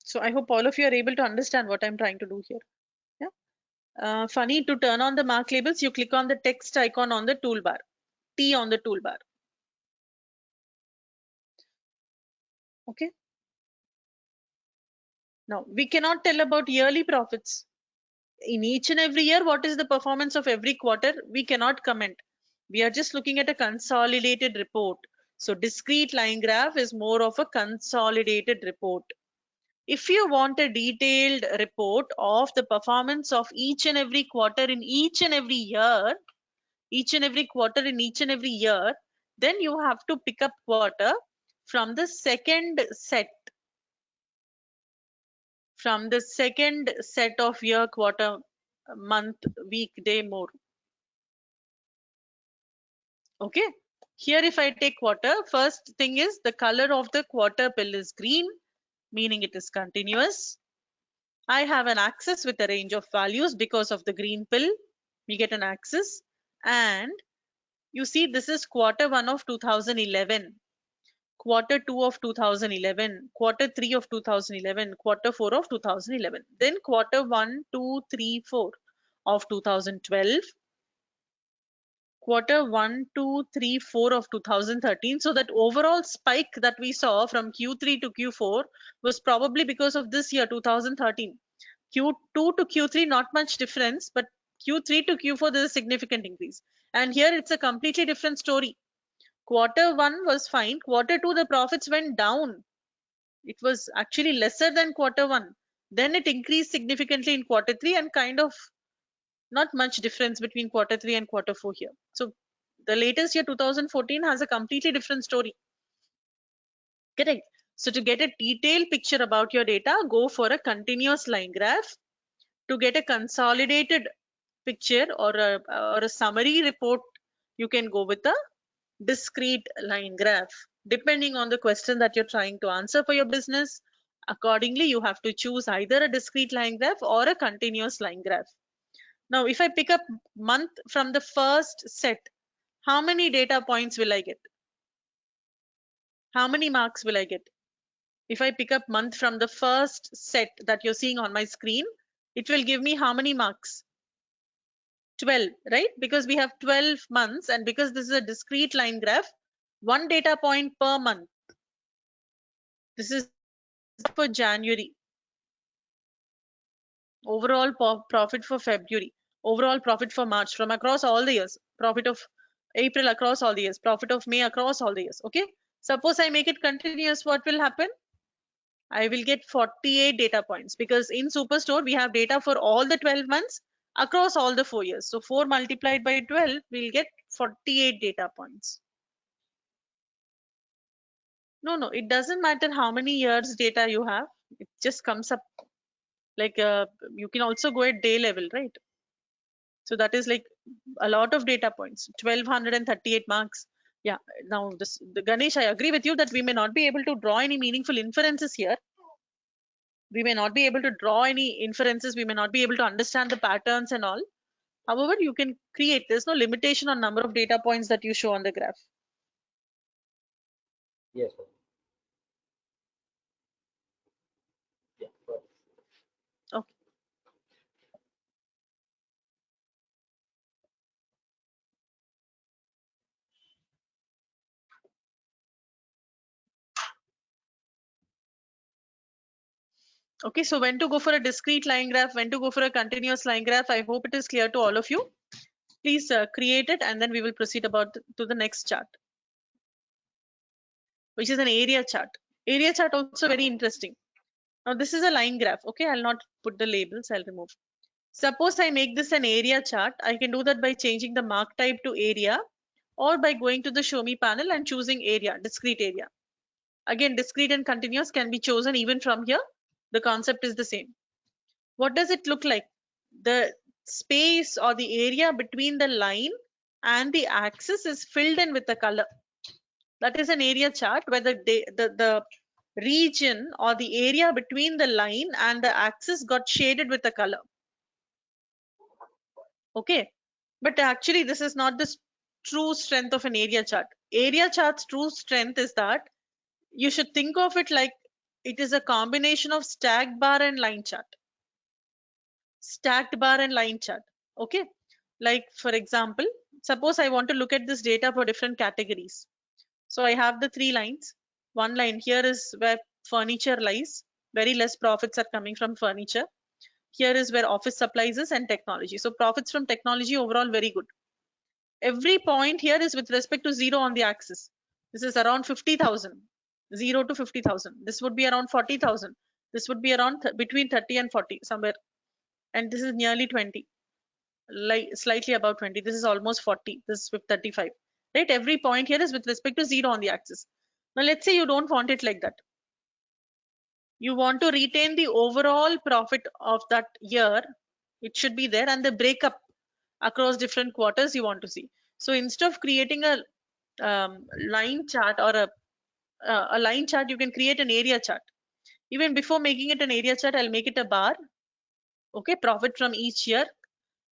So I hope all of you are able to understand what I'm trying to do here. Yeah. Funny, to turn on the mark labels, you click on the text icon on the toolbar, T on the toolbar. Okay. Now we cannot tell about yearly profits. In each and every year, what is the performance of every quarter? We cannot comment. We are just looking at a consolidated report. So discrete line graph is more of a consolidated report. If you want a detailed report of the performance of each and every quarter in each and every year, each and every quarter in each and every year, then you have to pick up quarter from the second set, of year, quarter, month, week, day, more. Okay. Here, if I take quarter, first thing is the color of the quarter pill is green, meaning it is continuous. I have an axis with a range of values because of the green pill. We get an axis. And you see, this is quarter 1 of 2011, quarter 2 of 2011, quarter 3 of 2011, quarter 4 of 2011, then quarter 1, 2, 3, 4 of 2012, quarter 1, 2, 3, 4 of 2013. So that overall spike that we saw from Q3 to Q4 was probably because of this year, 2013. Q2 to Q3, not much difference, but Q3 to Q4, there's a significant increase. And here it's a completely different story. Quarter 1 was fine. Quarter 2, the profits went down. It was actually lesser than quarter 1. Then it increased significantly in quarter 3 and kind of not much difference between quarter 3 and quarter 4 here. So the latest year, 2014, has a completely different story. Correct. So to get a detailed picture about your data, go for a continuous line graph. To get a consolidated picture or a summary report, you can go with a discrete line graph. Depending on the question that you're trying to answer for your business, accordingly, you have to choose either a discrete line graph or a continuous line graph. Now, if I pick up month from the first set, how many data points will I get? How many marks will I get? If I pick up month from the first set that you're seeing on my screen, it will give me how many marks? 12, right? Because we have 12 months, and because this is a discrete line graph, one data point per month. This is for January. Overall profit for February. Overall profit for March, from across all the years. Profit of April across all the years. Profit of May across all the years. Okay. Suppose I make it continuous, what will happen? I will get 48 data points, because in Superstore we have data for all the 12 months across all the 4 years. So 4 multiplied by 12, we'll get 48 data points. No, it doesn't matter how many years data you have. It just comes up like you can also go at day level, right? So that is like a lot of data points, 1238 marks. Yeah. Now the Ganesh, I agree with you that we may not be able to draw any meaningful inferences here. We may not be able to draw any inferences. We may not be able to understand the patterns and all. However, you can create. There's no limitation on number of data points that you show on the graph. Yes, sir. Yeah, got it. Okay. Okay, so when to go for a discrete line graph, when to go for a continuous line graph, I hope it is clear to all of you. Please create it, and then we will proceed to the next chart, which is an area chart. Area chart also very interesting. Now this is a line graph. Okay, I'll not put the labels, I'll remove. Suppose I make this an area chart. I can do that by changing the mark type to area, or by going to the show me panel and choosing area, discrete area. Again, discrete and continuous can be chosen even from here. The concept is the same. What does it look like? The space or the area between the line and the axis is filled in with a color. That is an area chart where the region or the area between the line and the axis got shaded with a color. Okay, but actually this is not the true strength of an area chart. Area chart's true strength is that you should think of it like it is a combination of stacked bar and line chart. Stacked bar and line chart. Okay. Like for example, suppose I want to look at this data for different categories. So I have the three lines. One line here is where furniture lies. Very less profits are coming from furniture. Here is where office supplies is and technology. So profits from technology overall very good. Every point here is with respect to zero on the axis. This is around 50,000, 0 to 50,000. This would be around 40,000. This would be around between 30 and 40 somewhere. And this is nearly 20, like slightly above 20. This is almost 40. This is with 35. Right? Every point here is with respect to zero on the axis. Now let's say you don't want it like that. You want to retain the overall profit of that year. It should be there, and the breakup across different quarters you want to see. So instead of creating a line chart or a line chart, you can create an area chart. Even before making it an area chart, I'll make it a bar. Okay, profit from each year,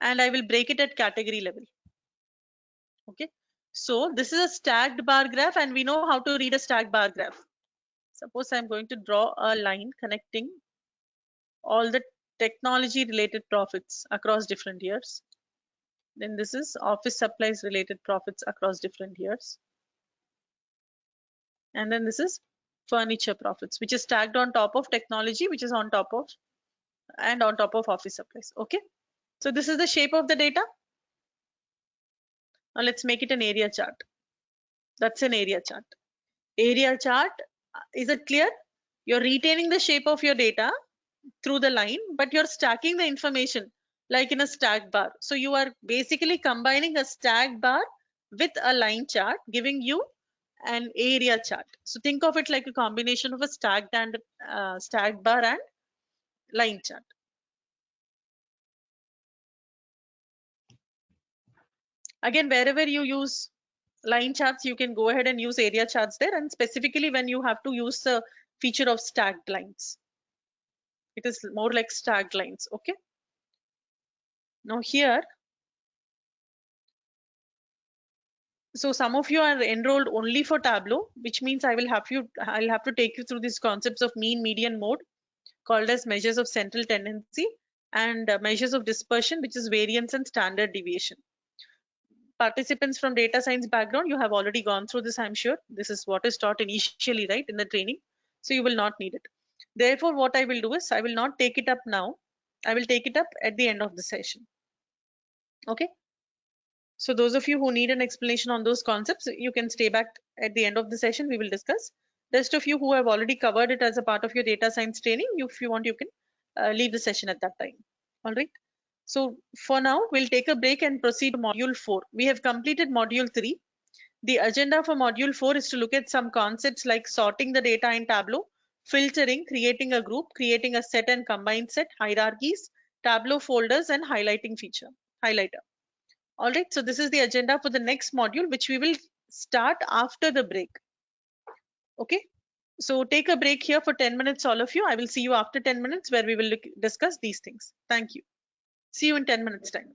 and I will break it at category level. Okay, so this is a stacked bar graph, and we know how to read a stacked bar graph. Suppose I'm going to draw a line connecting all the technology related profits across different years. Then this is office supplies related profits across different years. And then this is furniture profits, which is stacked on top of technology, which is on top of and on top of office supplies. Okay. So this is the shape of the data. Now let's make it an area chart. That's an area chart. Area chart, is it clear? You're retaining the shape of your data through the line, but you're stacking the information like in a stacked bar. So you are basically combining a stacked bar with a line chart, giving you an area chart. So think of it like a combination of a stacked bar and line chart. Again, wherever you use line charts, you can go ahead and use area charts there, and specifically when you have to use the feature of stacked lines. It is more like stacked lines. Okay. Now here, so some of you are enrolled only for Tableau, which means I'll have to take you through these concepts of mean, median, mode, called as measures of central tendency, and measures of dispersion, which is variance and standard deviation. Participants from data science background, you have already gone through this, I'm sure. This is what is taught initially, right, in the training. So you will not need it. Therefore, what I will do is I will not take it up now. I will take it up at the end of the session. Okay. So those of you who need an explanation on those concepts, you can stay back at the end of the session. We will discuss. Rest of you who have already covered it as a part of your data science training, if you want, you can leave the session at that time. All right. So for now, we'll take a break and proceed to module 4. We have completed module 3. The agenda for module 4 is to look at some concepts like sorting the data in Tableau, filtering, creating a group, creating a set and combined set, hierarchies, Tableau folders, and highlighter. All right, so this is the agenda for the next module, which we will start after the break. Okay, so take a break here for 10 minutes, all of you. I will see you after 10 minutes where we will discuss these things. Thank you. See you in 10 minutes time.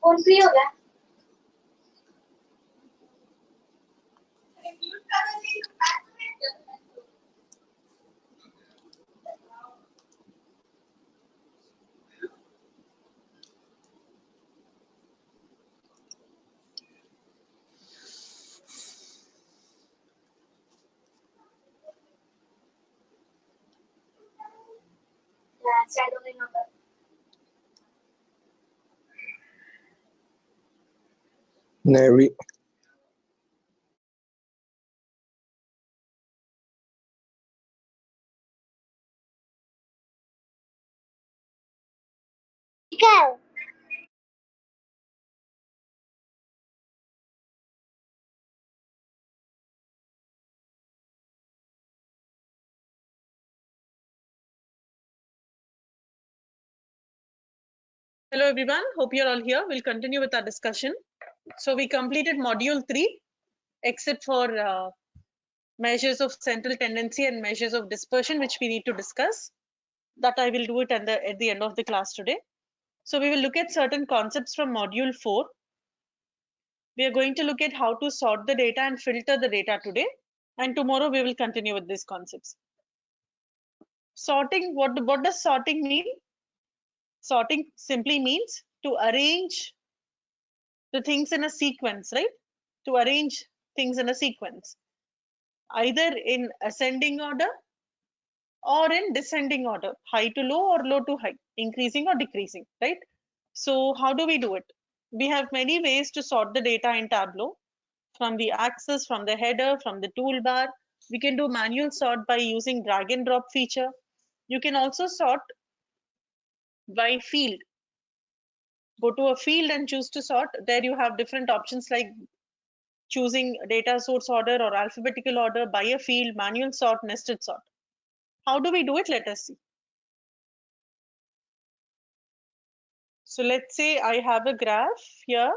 Phone free हो गया shadowing number Navy. go Hello everyone, hope you're all here. We'll continue with our discussion. So we completed module 3 except for measures of central tendency and measures of dispersion, which we need to discuss. That I will do it at the end of the class today. So we will look at certain concepts from module 4. We are going to look at how to sort the data and filter the data today. And tomorrow we will continue with these concepts. Sorting, what does sorting mean? Sorting simply means to arrange the things in a sequence, right? To arrange things in a sequence, either in ascending order or in descending order, high to low or low to high, increasing or decreasing, right? So how do we do it? We have many ways to sort the data in Tableau, from the axis, from the header, from the toolbar. We can do manual sort by using drag and drop feature. You can also sort by field. Go to a field and choose to sort. There you have different options like choosing data source order or alphabetical order, by a field, manual sort, nested sort. How do we do it? Let us see. So let's say I have a graph here,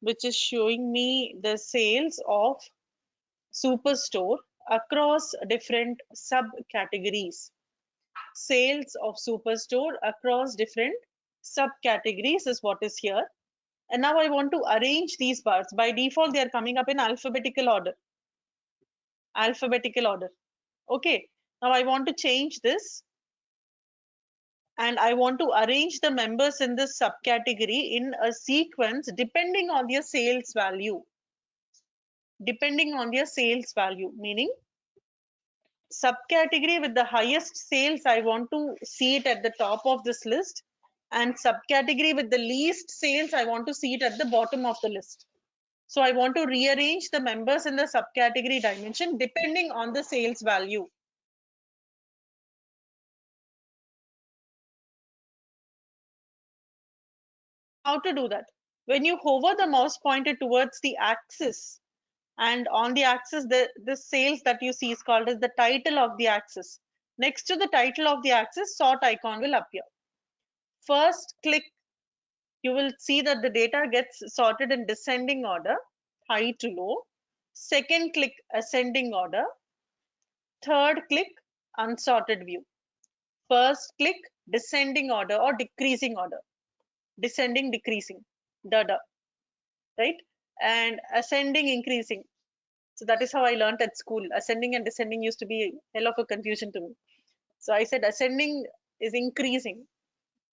which is showing me the sales of Superstore across different subcategories. Sales of Superstore across different subcategories is what is here. And now I want to arrange these bars. By default, they are coming up in alphabetical order. Alphabetical order. Okay. Now I want to change this. And I want to arrange the members in this subcategory in a sequence depending on their sales value. Depending on their sales value, meaning subcategory with the highest sales, I want to see it at the top of this list, and subcategory with the least sales, I want to see it at the bottom of the list. So I want to rearrange the members in the subcategory dimension depending on the sales value. How to do that? When you hover the mouse pointer towards the axis, and on the axis, the sales that you see is called as the title of the axis. Next to the title of the axis, sort icon will appear. First click, you will see that the data gets sorted in descending order, high to low. Second click, ascending order. Third click, unsorted view. First click, descending order or decreasing order. Descending, decreasing, right? And ascending, increasing. So that is how I learned at school. Ascending and descending used to be a hell of a confusion to me. So I said ascending is increasing.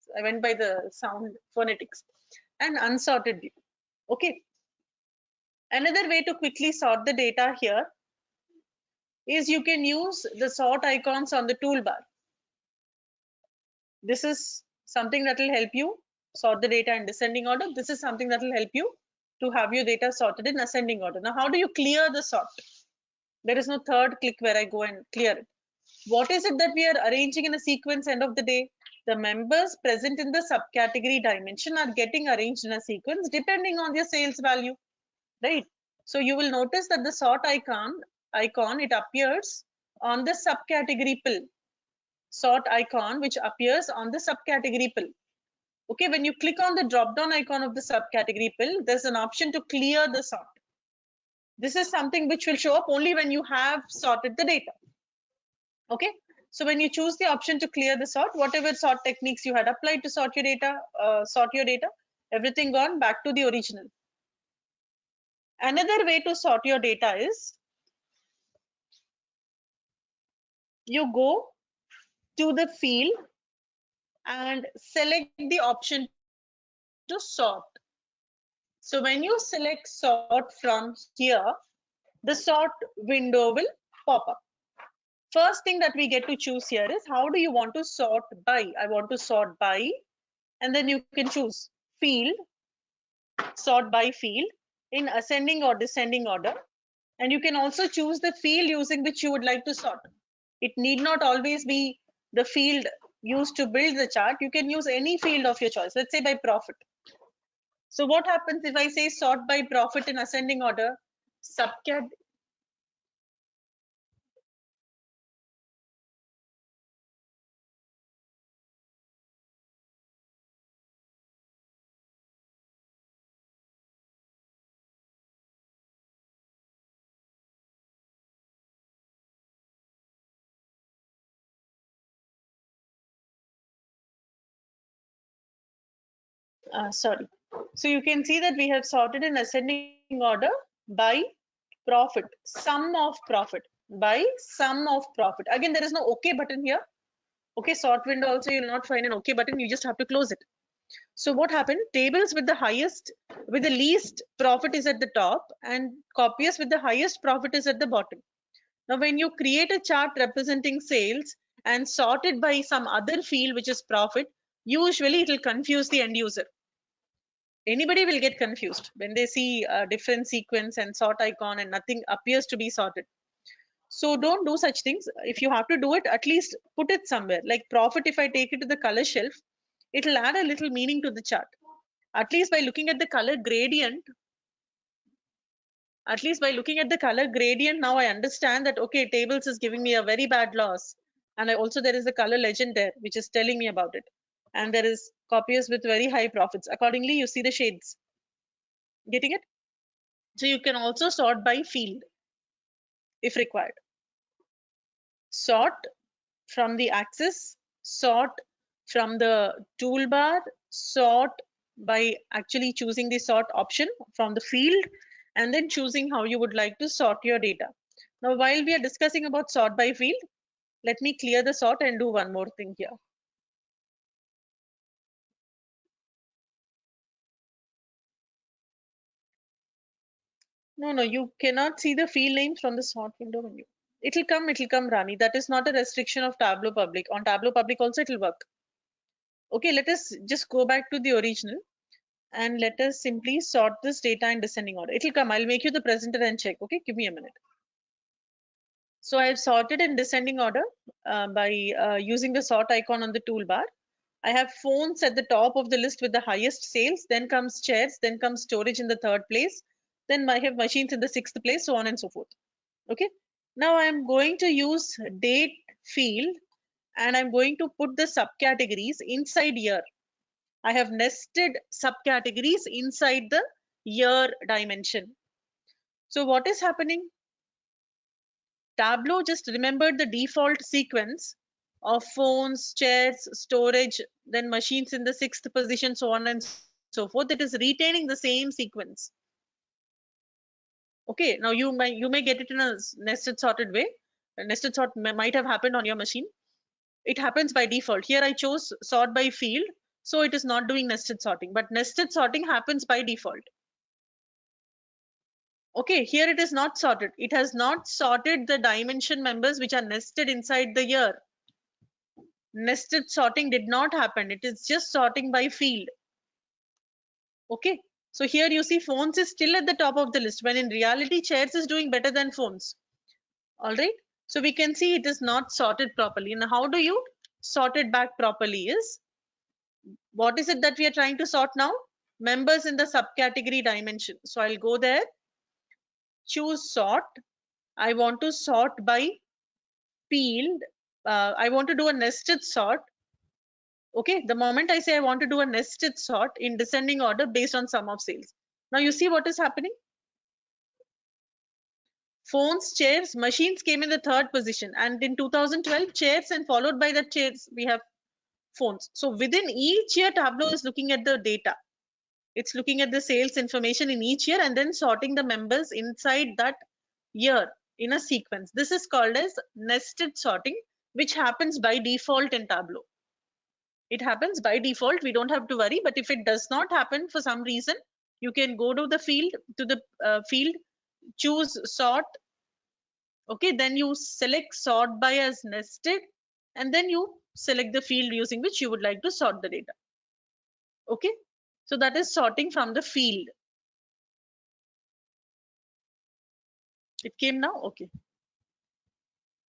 So I went by the sound phonetics. And unsorted view. Okay. Another way to quickly sort the data here is you can use the sort icons on the toolbar. This is something that will help you sort the data in descending order. This is something that will help you to have your data sorted in ascending order. Now, how do you clear the sort? There is no third click where I go and clear it. What is it that we are arranging in a sequence end of the day? The members present in the subcategory dimension are getting arranged in a sequence depending on their sales value, right? So you will notice that the sort icon, it appears on the subcategory pill. sort icon which appears on the subcategory pill. Okay, when you click on the drop down icon of the subcategory pill, there's an option to clear the sort. This is something which will show up only when you have sorted the data. Okay, so when you choose the option to clear the sort, whatever sort techniques you had applied to sort your data, everything gone back to the original. Another way to sort your data is you go to the field and select the option to sort. So when you select sort from here, the sort window will pop up. First thing that we get to choose here is how do you want to sort by? I want to sort by, and then you can choose field, sort by field in ascending or descending order. And you can also choose the field using which you would like to sort. It need not always be the field used to build the chart. You can use any field of your choice. Let's say by profit. So what happens if I say sort by profit in ascending order? Subcat. Sorry. So you can see that we have sorted in ascending order by profit, sum of profit, by sum of profit. Again, there is no OK button here. Okay, sort window also you'll not find an OK button. You just have to close it. So what happened? Tables with the least profit is at the top, and copiers with the highest profit is at the bottom. Now, when you create a chart representing sales and sort it by some other field, which is profit, usually it will confuse the end user. Anybody will get confused when they see a different sequence and sort icon and nothing appears to be sorted. So don't do such things. If you have to do it, at least put it somewhere. Like profit, if I take it to the color shelf, it will add a little meaning to the chart. At least by looking at the color gradient, now I understand that, okay, tables is giving me a very bad loss. And there is a color legend there, which is telling me about it. And there is copiers with very high profits. Accordingly, you see the shades. Getting it? So you can also sort by field if required. Sort from the axis, sort from the toolbar, sort by actually choosing the sort option from the field, and then choosing how you would like to sort your data. Now, while we are discussing about sort by field, let me clear the sort and do one more thing here. No, you cannot see the field names from the sort window menu. It'll come, Rani. That is not a restriction of Tableau Public. On Tableau Public also it'll work. Okay, let us just go back to the original and let us simply sort this data in descending order. It'll come. I'll make you the presenter and check. Okay, give me a minute. So I've sorted in descending order by using the sort icon on the toolbar. I have phones at the top of the list with the highest sales, then comes chairs, then comes storage in the third place, then I have machines in the sixth place, so on and so forth. Okay, now I'm going to use date field and I'm going to put the subcategories inside year. I have nested subcategories inside the year dimension. So what is happening? Tableau just remembered the default sequence of phones, chairs, storage, then machines in the sixth position, so on and so forth. It is retaining the same sequence. Okay, now you may get it in a nested sorted way. A nested sort might have happened on your machine. It happens by default. Here I chose sort by field, so it is not doing nested sorting, but nested sorting happens by default. Okay, here it is not sorted. It has not sorted the dimension members which are nested inside the year. Nested sorting did not happen. It is just sorting by field. Okay, so here you see phones is still at the top of the list, when in reality chairs is doing better than phones. All right, so we can see it is not sorted properly. Now how do you sort it back properly is, what is it that we are trying to sort now? Members in the subcategory dimension. So I'll go there, choose sort. I want to sort by field I want to do a nested sort. Okay, the moment I say I want to do a nested sort in descending order based on sum of sales. Now you see what is happening. Phones, chairs, machines came in the third position, and in 2012 chairs, and followed by the chairs we have phones. So within each year Tableau is looking at the data. It's looking at the sales information in each year and then sorting the members inside that year in a sequence. This is called as nested sorting, which happens by default in Tableau. It happens by default, we don't have to worry. But if it does not happen for some reason, you can go to the field, choose sort. Okay, then you select sort by as nested, and then you select the field using which you would like to sort the data. Okay, so that is sorting from the field. It came now. Okay,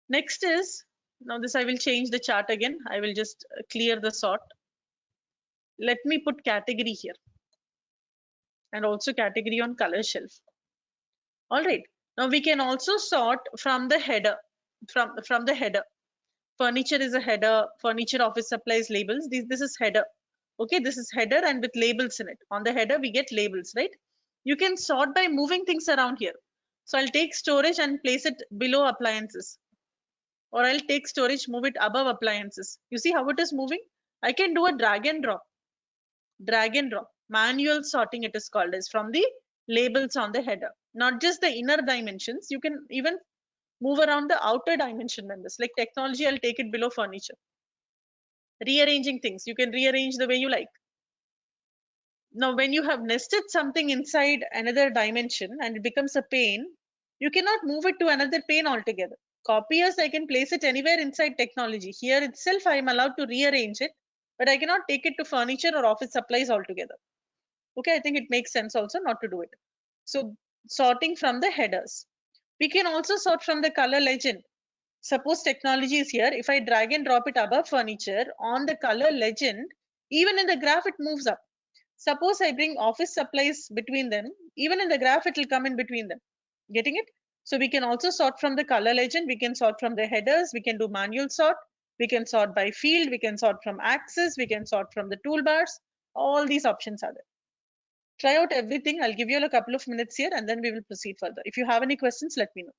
next is, now this I will change the chart again. I will just clear the sort. Let me put category here and also category on color shelf. All right, now we can also sort from the header. From the header, furniture is a header, furniture, office supplies, labels. This is header. Okay, this is header and with labels in it. On the header we get labels, right? You can sort by moving things around here. So I'll take storage and place it below appliances, or I'll take storage, move it above appliances. You see how it is moving? I can do a drag and drop. Drag and drop. Manual sorting it is called as, from the labels on the header. Not just the inner dimensions, you can even move around the outer dimension members. Like technology, I'll take it below furniture. Rearranging things, you can rearrange the way you like. Now, when you have nested something inside another dimension and it becomes a pane, you cannot move it to another pane altogether. Copiers, I can place it anywhere inside technology. Here itself, I am allowed to rearrange it, but I cannot take it to furniture or office supplies altogether. Okay, I think it makes sense also not to do it. So sorting from the headers. We can also sort from the color legend. Suppose technology is here. If I drag and drop it above furniture on the color legend, even in the graph, it moves up. Suppose I bring office supplies between them, even in the graph, it will come in between them. Getting it? So we can also sort from the color legend. We can sort from the headers. We can do manual sort. We can sort by field. We can sort from axis. We can sort from the toolbars. All these options are there. Try out everything. I'll give you a couple of minutes here and then we will proceed further. If you have any questions, let me know.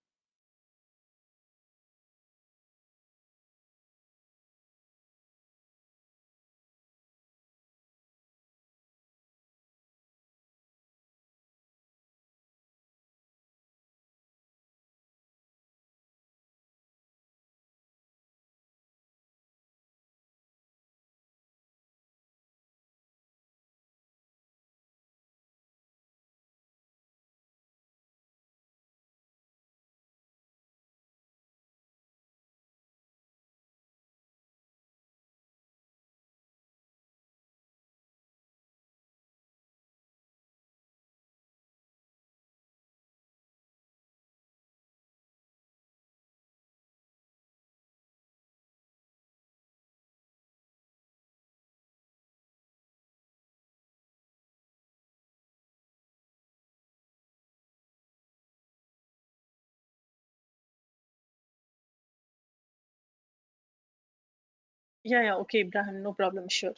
Yeah, okay, Ibrahim, no problem, sure.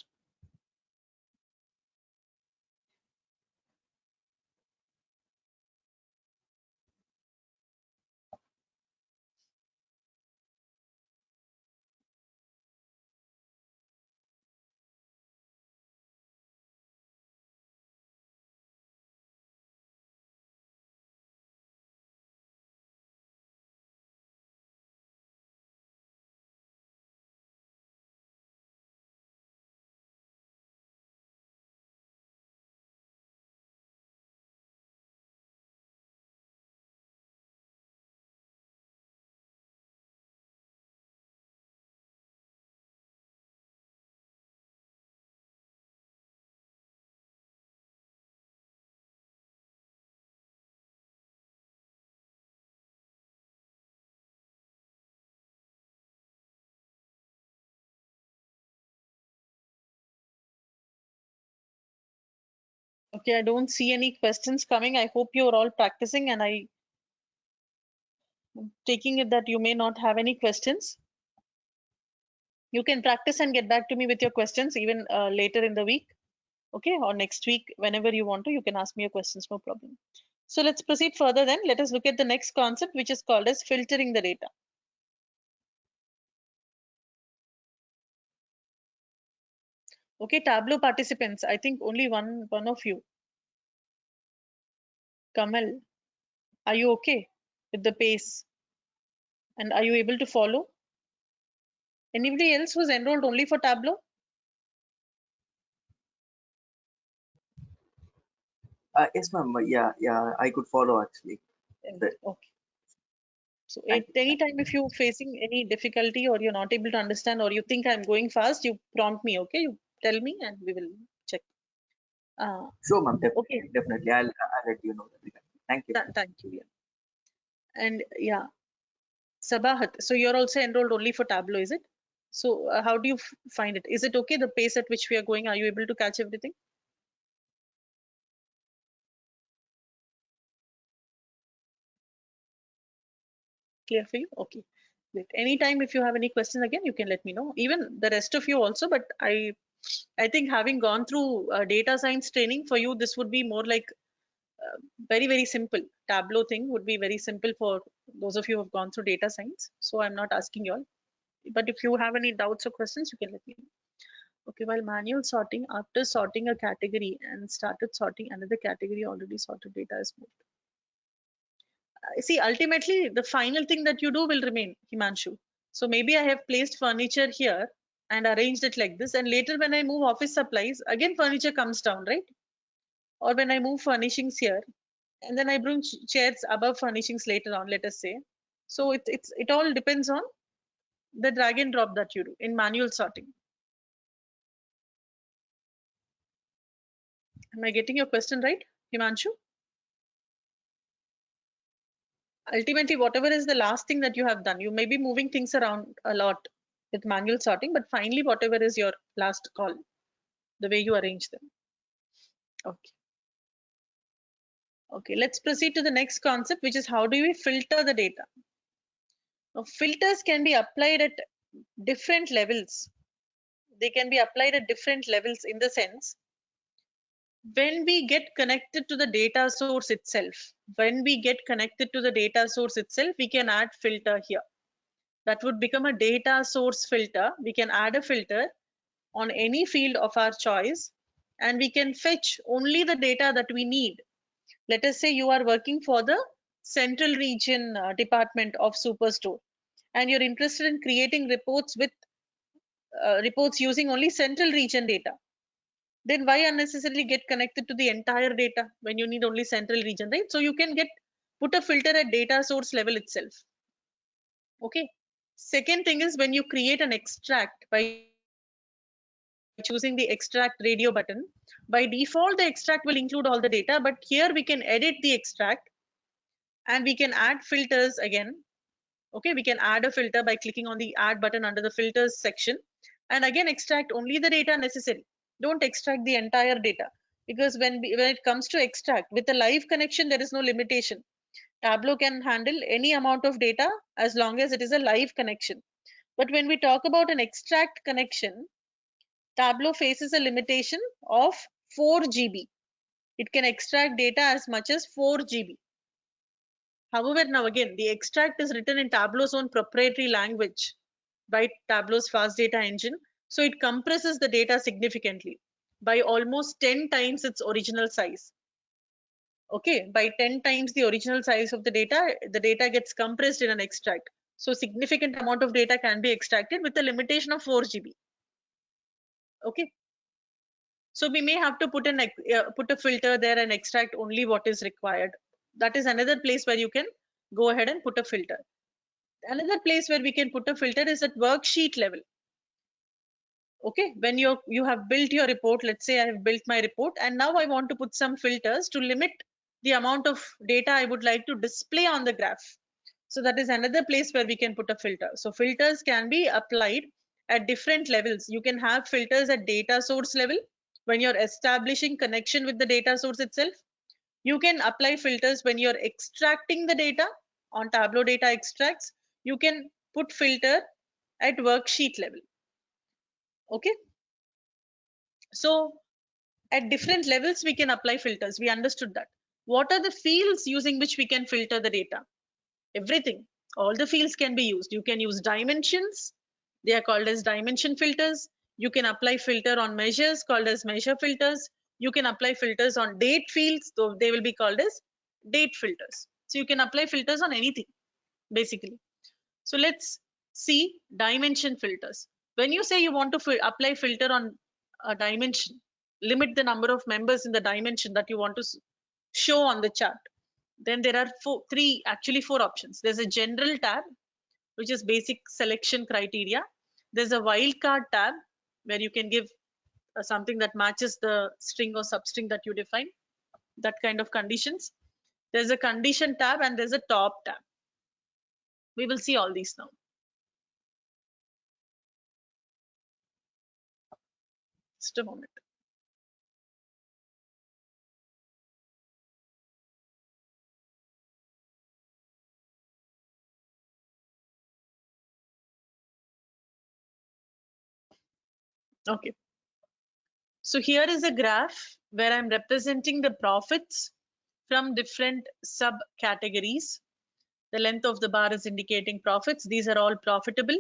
Okay, I don't see any questions coming. I hope you're all practicing and I'm taking it that you may not have any questions. You can practice and get back to me with your questions even later in the week. Okay, or next week, whenever you want to, you can ask me your questions, no problem. So let's proceed further then. Let us look at the next concept, which is called as filtering the data. Okay, Tableau participants, I think only one of you. Kamal, are you okay with the pace? And are you able to follow? Anybody else who's enrolled only for Tableau? Yes, ma'am. Yeah, I could follow actually. Okay. So at Thank you. any time, if you're facing any difficulty or you're not able to understand or you think I'm going fast, you prompt me, okay? You tell me and we will check. Sure, ma'am. Okay, Definitely. I'll let you know that. Thank you. thank you. Yeah. And yeah, Sabahat, so you're also enrolled only for Tableau, is it? So how do you find it? Is it okay, the pace at which we are going? Are you able to catch everything? Clear for you? Okay. Great. Anytime if you have any questions again, you can let me know. Even the rest of you also, but I think having gone through data science training for you, this would be more like very, very simple. Tableau thing would be very simple for those of you who have gone through data science. So I'm not asking you all. But if you have any doubts or questions, you can let me know. Okay, while manual sorting, after sorting a category and started sorting another category, already sorted data is moved. See, ultimately, the final thing that you do will remain, Himanshu. So maybe I have placed furniture here and arranged it like this. And later when I move office supplies, again furniture comes down, right? Or when I move furnishings here, and then I bring chairs above furnishings later on, let us say. So it all depends on the drag and drop that you do in manual sorting. Am I getting your question right, Himanshu? Ultimately, whatever is the last thing that you have done, you may be moving things around a lot with manual sorting, but finally, whatever is your last call, the way you arrange them. Okay. Okay, let's proceed to the next concept, which is how do we filter the data? Now, filters can be applied at different levels. They can be applied at different levels in the sense when we get connected to the data source itself, we can add filter here. That would become a data source filter. We can add a filter on any field of our choice, and we can fetch only the data that we need. Let us say you are working for the central region department of Superstore, and you're interested in creating reports with reports using only central region data. Then why unnecessarily get connected to the entire data when you need only central region, right? So you can put a filter at data source level itself. Okay. Second thing is when you create an extract by choosing the extract radio button, by default the extract will include all the data, but here we can edit the extract and we can add filters again. Okay, we can add a filter by clicking on the add button under the filters section, and again extract only the data necessary. Don't extract the entire data, because when it comes to extract with a live connection, there is no limitation. Tableau can handle any amount of data as long as it is a live connection. But when we talk about an extract connection, Tableau faces a limitation of 4 GB. It can extract data as much as 4 GB. However, now again, the extract is written in Tableau's own proprietary language by Tableau's fast data engine. So it compresses the data significantly by almost 10 times its original size. Okay, by 10 times the original size of the data gets compressed in an extract. So significant amount of data can be extracted with a limitation of 4 GB. Okay. So we may have to put a filter there and extract only what is required. That is another place where you can go ahead and put a filter. Another place where we can put a filter is at worksheet level. Okay, when you have built your report, let's say I have built my report and now I want to put some filters to limit the amount of data I would like to display on the graph. So that is another place where we can put a filter. So filters can be applied at different levels. You can have filters at data source level when you're establishing connection with the data source itself. You can apply filters when you're extracting the data on Tableau data extracts. You can put filter at worksheet level. Okay. So at different levels, we can apply filters. We understood that. What are the fields using which we can filter the data? Everything. All the fields can be used. You can use dimensions. They are called as dimension filters. You can apply filter on measures called as measure filters. You can apply filters on date fields, though they will be called as date filters. So you can apply filters on anything, basically. So let's see dimension filters. When you say you want to apply filter on a dimension, limit the number of members in the dimension that you want to show on the chart, then there are actually four options. There's a general tab, which is basic selection criteria. There's a wildcard tab where you can give something that matches the string or substring that you define, that kind of conditions. There's a condition tab and there's a top tab. We will see all these now. Just a moment. Okay. So here is a graph where I'm representing the profits from different subcategories. The length of the bar is indicating profits. These are all profitable,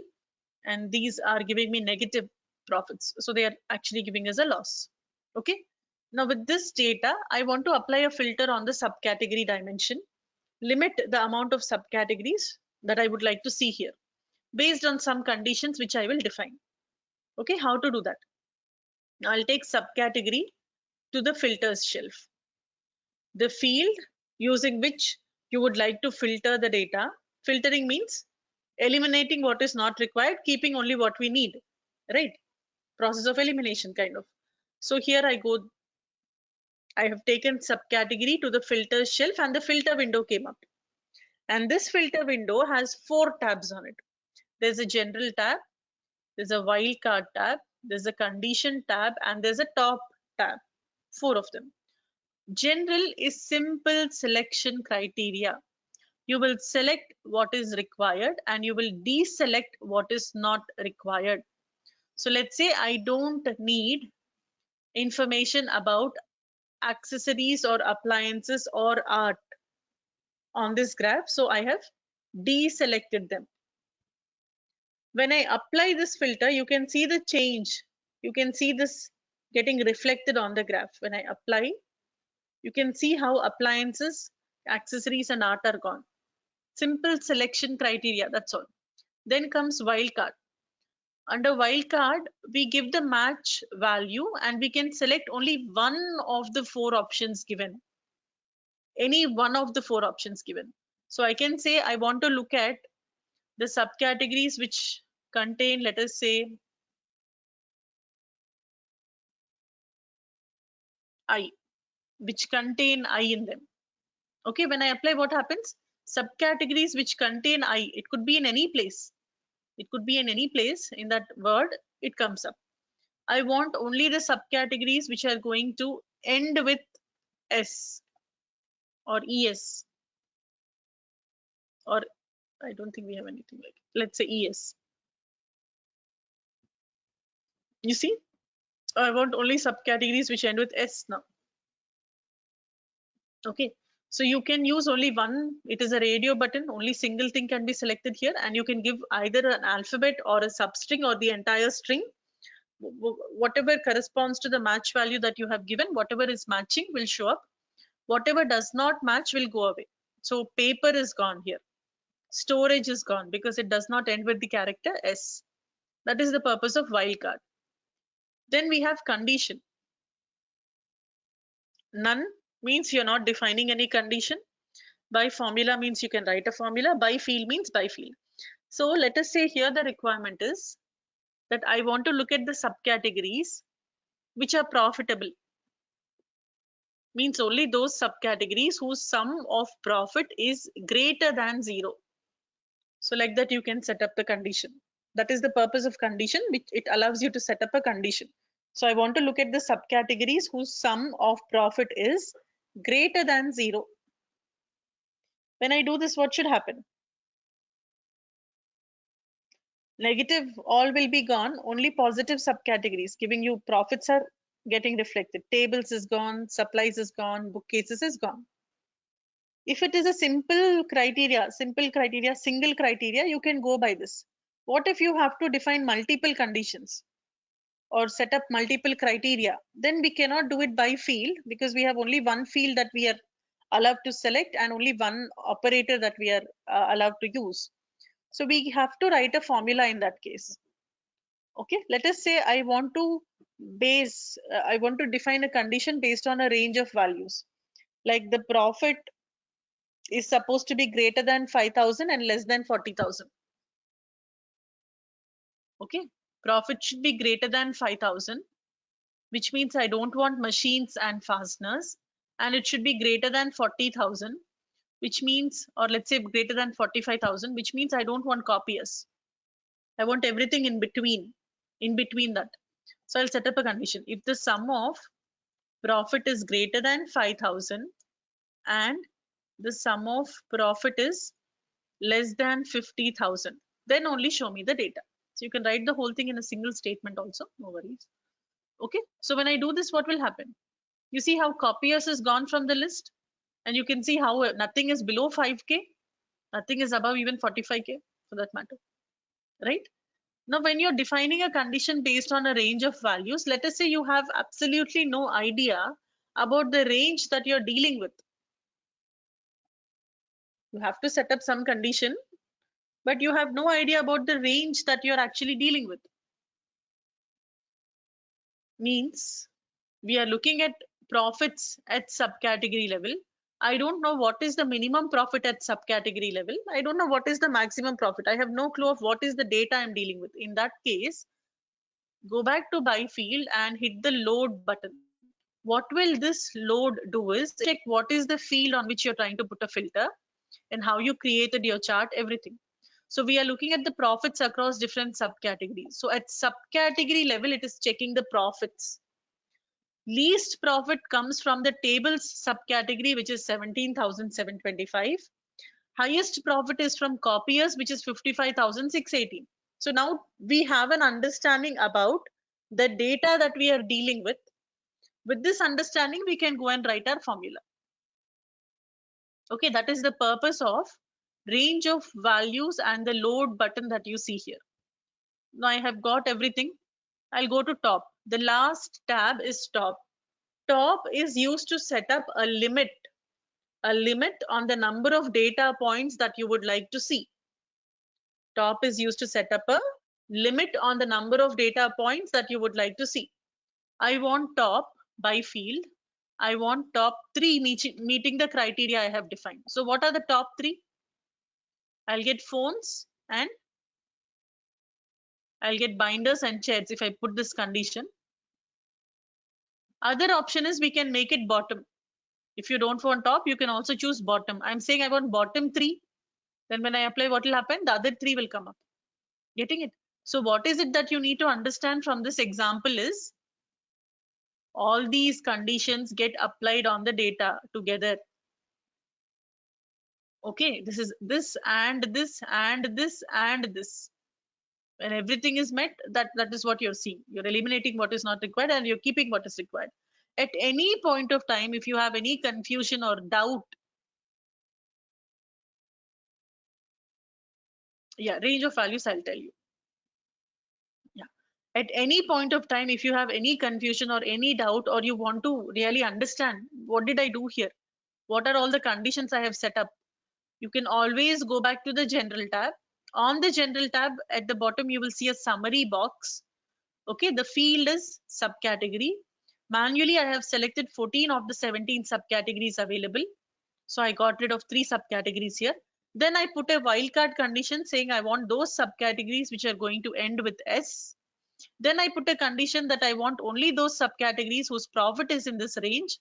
and these are giving me negative profits. So they are actually giving us a loss. Okay. Now with this data, I want to apply a filter on the subcategory dimension, limit the amount of subcategories that I would like to see here based on some conditions which I will define. Okay, how to do that? I'll take subcategory to the filters shelf. The field using which you would like to filter the data. Filtering means eliminating what is not required, keeping only what we need, right? Process of elimination kind of. So here I have taken subcategory to the filter shelf and the filter window came up. And this filter window has 4 tabs on it. There's a general tab, there's a wildcard tab, there's a condition tab, and there's a top tab, 4 of them. General is simple selection criteria. You will select what is required and you will deselect what is not required. So let's say I don't need information about accessories or appliances or art on this graph. So I have deselected them. When I apply this filter, you can see the change. You can see this getting reflected on the graph. When I apply, you can see how appliances, accessories, and art are gone. Simple selection criteria, that's all. Then comes wildcard. Under wildcard, we give the match value and we can select only one of the 4 options given. Any one of the 4 options given. So I can say I want to look at the subcategories which contain, let us say, I, which contain I in them. Okay, when I apply, what happens? Subcategories which contain I, it could be in any place. It could be in any place in that word, it comes up. I want only the subcategories which are going to end with S or ES, or I don't think we have anything like it. Let's say ES. You see, I want only subcategories which end with S now. Okay, so you can use only one. It is a radio button. Only single thing can be selected here, and you can give either an alphabet or a substring or the entire string. Whatever corresponds to the match value that you have given, whatever is matching will show up. Whatever does not match will go away. So paper is gone here. Storage is gone because it does not end with the character S. That is the purpose of wildcard. Then we have condition. None means you're not defining any condition. By formula means you can write a formula. By field means by field. So let us say here the requirement is that I want to look at the subcategories which are profitable. Means only those subcategories whose sum of profit is greater than 0. So like that you can set up the condition. That is the purpose of condition, which it allows you to set up a condition. So I want to look at the subcategories whose sum of profit is greater than 0. When I do this, what should happen? Negative, all will be gone. Only positive subcategories giving you profits are getting reflected. Tables is gone, supplies is gone, bookcases is gone. If it is a single criteria, single criteria, you can go by this. What if you have to define multiple conditions or set up multiple criteria? Then we cannot do it by field because we have only one field that we are allowed to select and only one operator that we are allowed to use. So we have to write a formula in that case. Okay, let us say I want to define a condition based on a range of values. Like the profit is supposed to be greater than 5,000 and less than 40,000. Okay, profit should be greater than 5,000, which means I don't want machines and fasteners, and it should be greater than 40,000, which means, or let's say greater than 45,000, which means I don't want copiers. I want everything in between that. So I'll set up a condition. If the sum of profit is greater than 5,000 and the sum of profit is less than 50,000, then only show me the data. So you can write the whole thing in a single statement also, no worries. Okay, so when I do this, what will happen? You see how copiers is gone from the list, and you can see how nothing is below 5k, nothing is above even 45k for that matter, right? Now, when you're defining a condition based on a range of values, let us say you have absolutely no idea about the range that you're dealing with. You have to set up some condition, but you have no idea about the range that you're actually dealing with. Means we are looking at profits at subcategory level. I don't know what is the minimum profit at subcategory level. I don't know what is the maximum profit. I have no clue of what is the data I'm dealing with. In that case, go back to by field and hit the load button. What will this load do is check what is the field on which you're trying to put a filter and how you created your chart, everything. So we are looking at the profits across different subcategories. So at subcategory level, it is checking the profits. Least profit comes from the tables subcategory, which is 17,725. Highest profit is from copiers, which is 55,618. So now we have an understanding about the data that we are dealing with. With this understanding, we can go and write our formula. Okay, that is the purpose of range of values and the load button that you see here. Now I have got everything. I'll go to top. The last tab is top. Top is used to set up a limit on the number of data points that you would like to see. Top is used to set up a limit on the number of data points that you would like to see. I want top by field. I want top 3 meeting the criteria I have defined. So what are the top 3? I'll get phones and I'll get binders and chairs if I put this condition. Other option is we can make it bottom. If you don't want top, you can also choose bottom. I'm saying I want bottom 3. Then when I apply, what will happen? The other 3 will come up. Getting it? So what is it that you need to understand from this example is all these conditions get applied on the data together. Okay, this is this and this and this and this. When everything is met, that is what you're seeing. You're eliminating what is not required and you're keeping what is required. At any point of time, if you have any confusion or doubt, yeah, range of values, I'll tell you. Yeah. At any point of time, if you have any confusion or any doubt, or you want to really understand what did I do here? What are all the conditions I have set up? You can always go back to the general tab. On the general tab at the bottom, you will see a summary box. Okay, the field is subcategory. Manually, I have selected 14 of the 17 subcategories available. So I got rid of 3 subcategories here. Then I put a wildcard condition saying I want those subcategories which are going to end with S. Then I put a condition that I want only those subcategories whose profit is in this range.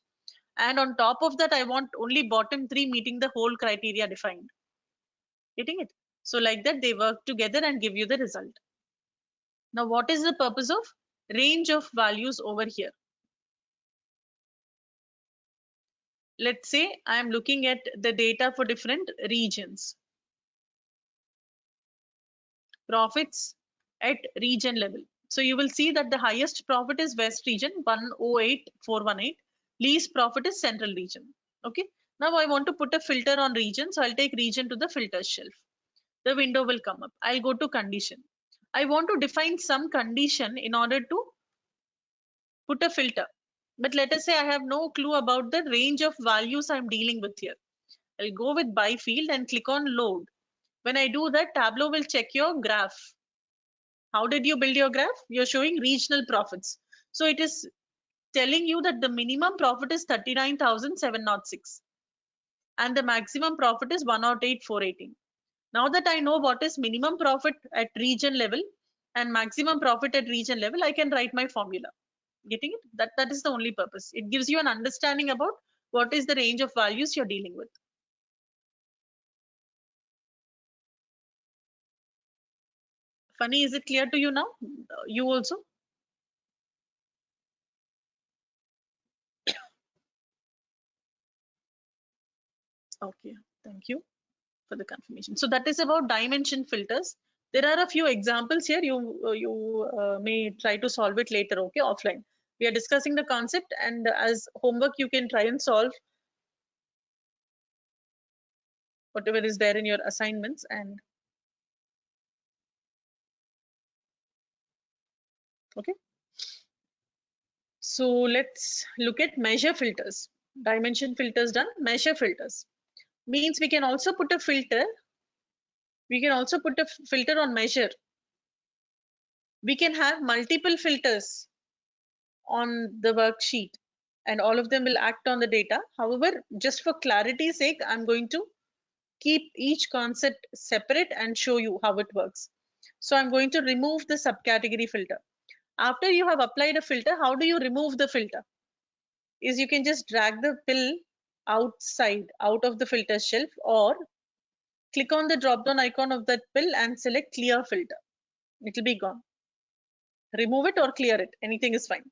And on top of that, I want only bottom 3 meeting the whole criteria defined. Getting it? So like that, they work together and give you the result. Now, what is the purpose of range of values over here? Let's say I am looking at the data for different regions. Profits at region level. So you will see that the highest profit is West region, 108,418. Least profit is Central region. Okay. Now I want to put a filter on region. So I'll take region to the filter shelf. The window will come up. I'll go to condition. I want to define some condition in order to put a filter. But let us say I have no clue about the range of values I'm dealing with here. I'll go with by field and click on load. When I do that, Tableau will check your graph. How did you build your graph? You're showing regional profits. So it is telling you that the minimum profit is 39,706 and the maximum profit is 108,418. Now that I know what is minimum profit at region level and maximum profit at region level, I can write my formula. Getting it? That is the only purpose. It gives you an understanding about what is the range of values you're dealing with. Funny, is it clear to you now? You also? Okay, thank you for the confirmation. So that is about dimension filters. There are a few examples here. You may try to solve it later, okay, offline. We are discussing the concept, and as homework you can try and solve whatever is there in your assignments. And okay, so let's look at measure filters. Dimension filters done. Measure filters means we can also put a filter. We can also put a filter on measure. We can have multiple filters on the worksheet and all of them will act on the data. However, just for clarity's sake, I'm going to keep each concept separate and show you how it works. So I'm going to remove the subcategory filter. After you have applied a filter, how do you remove the filter? Is you can just drag the pill outside, out of the filter shelf, or click on the drop down icon of that pill and select clear filter. It will be gone. Remove it or clear it, anything is fine.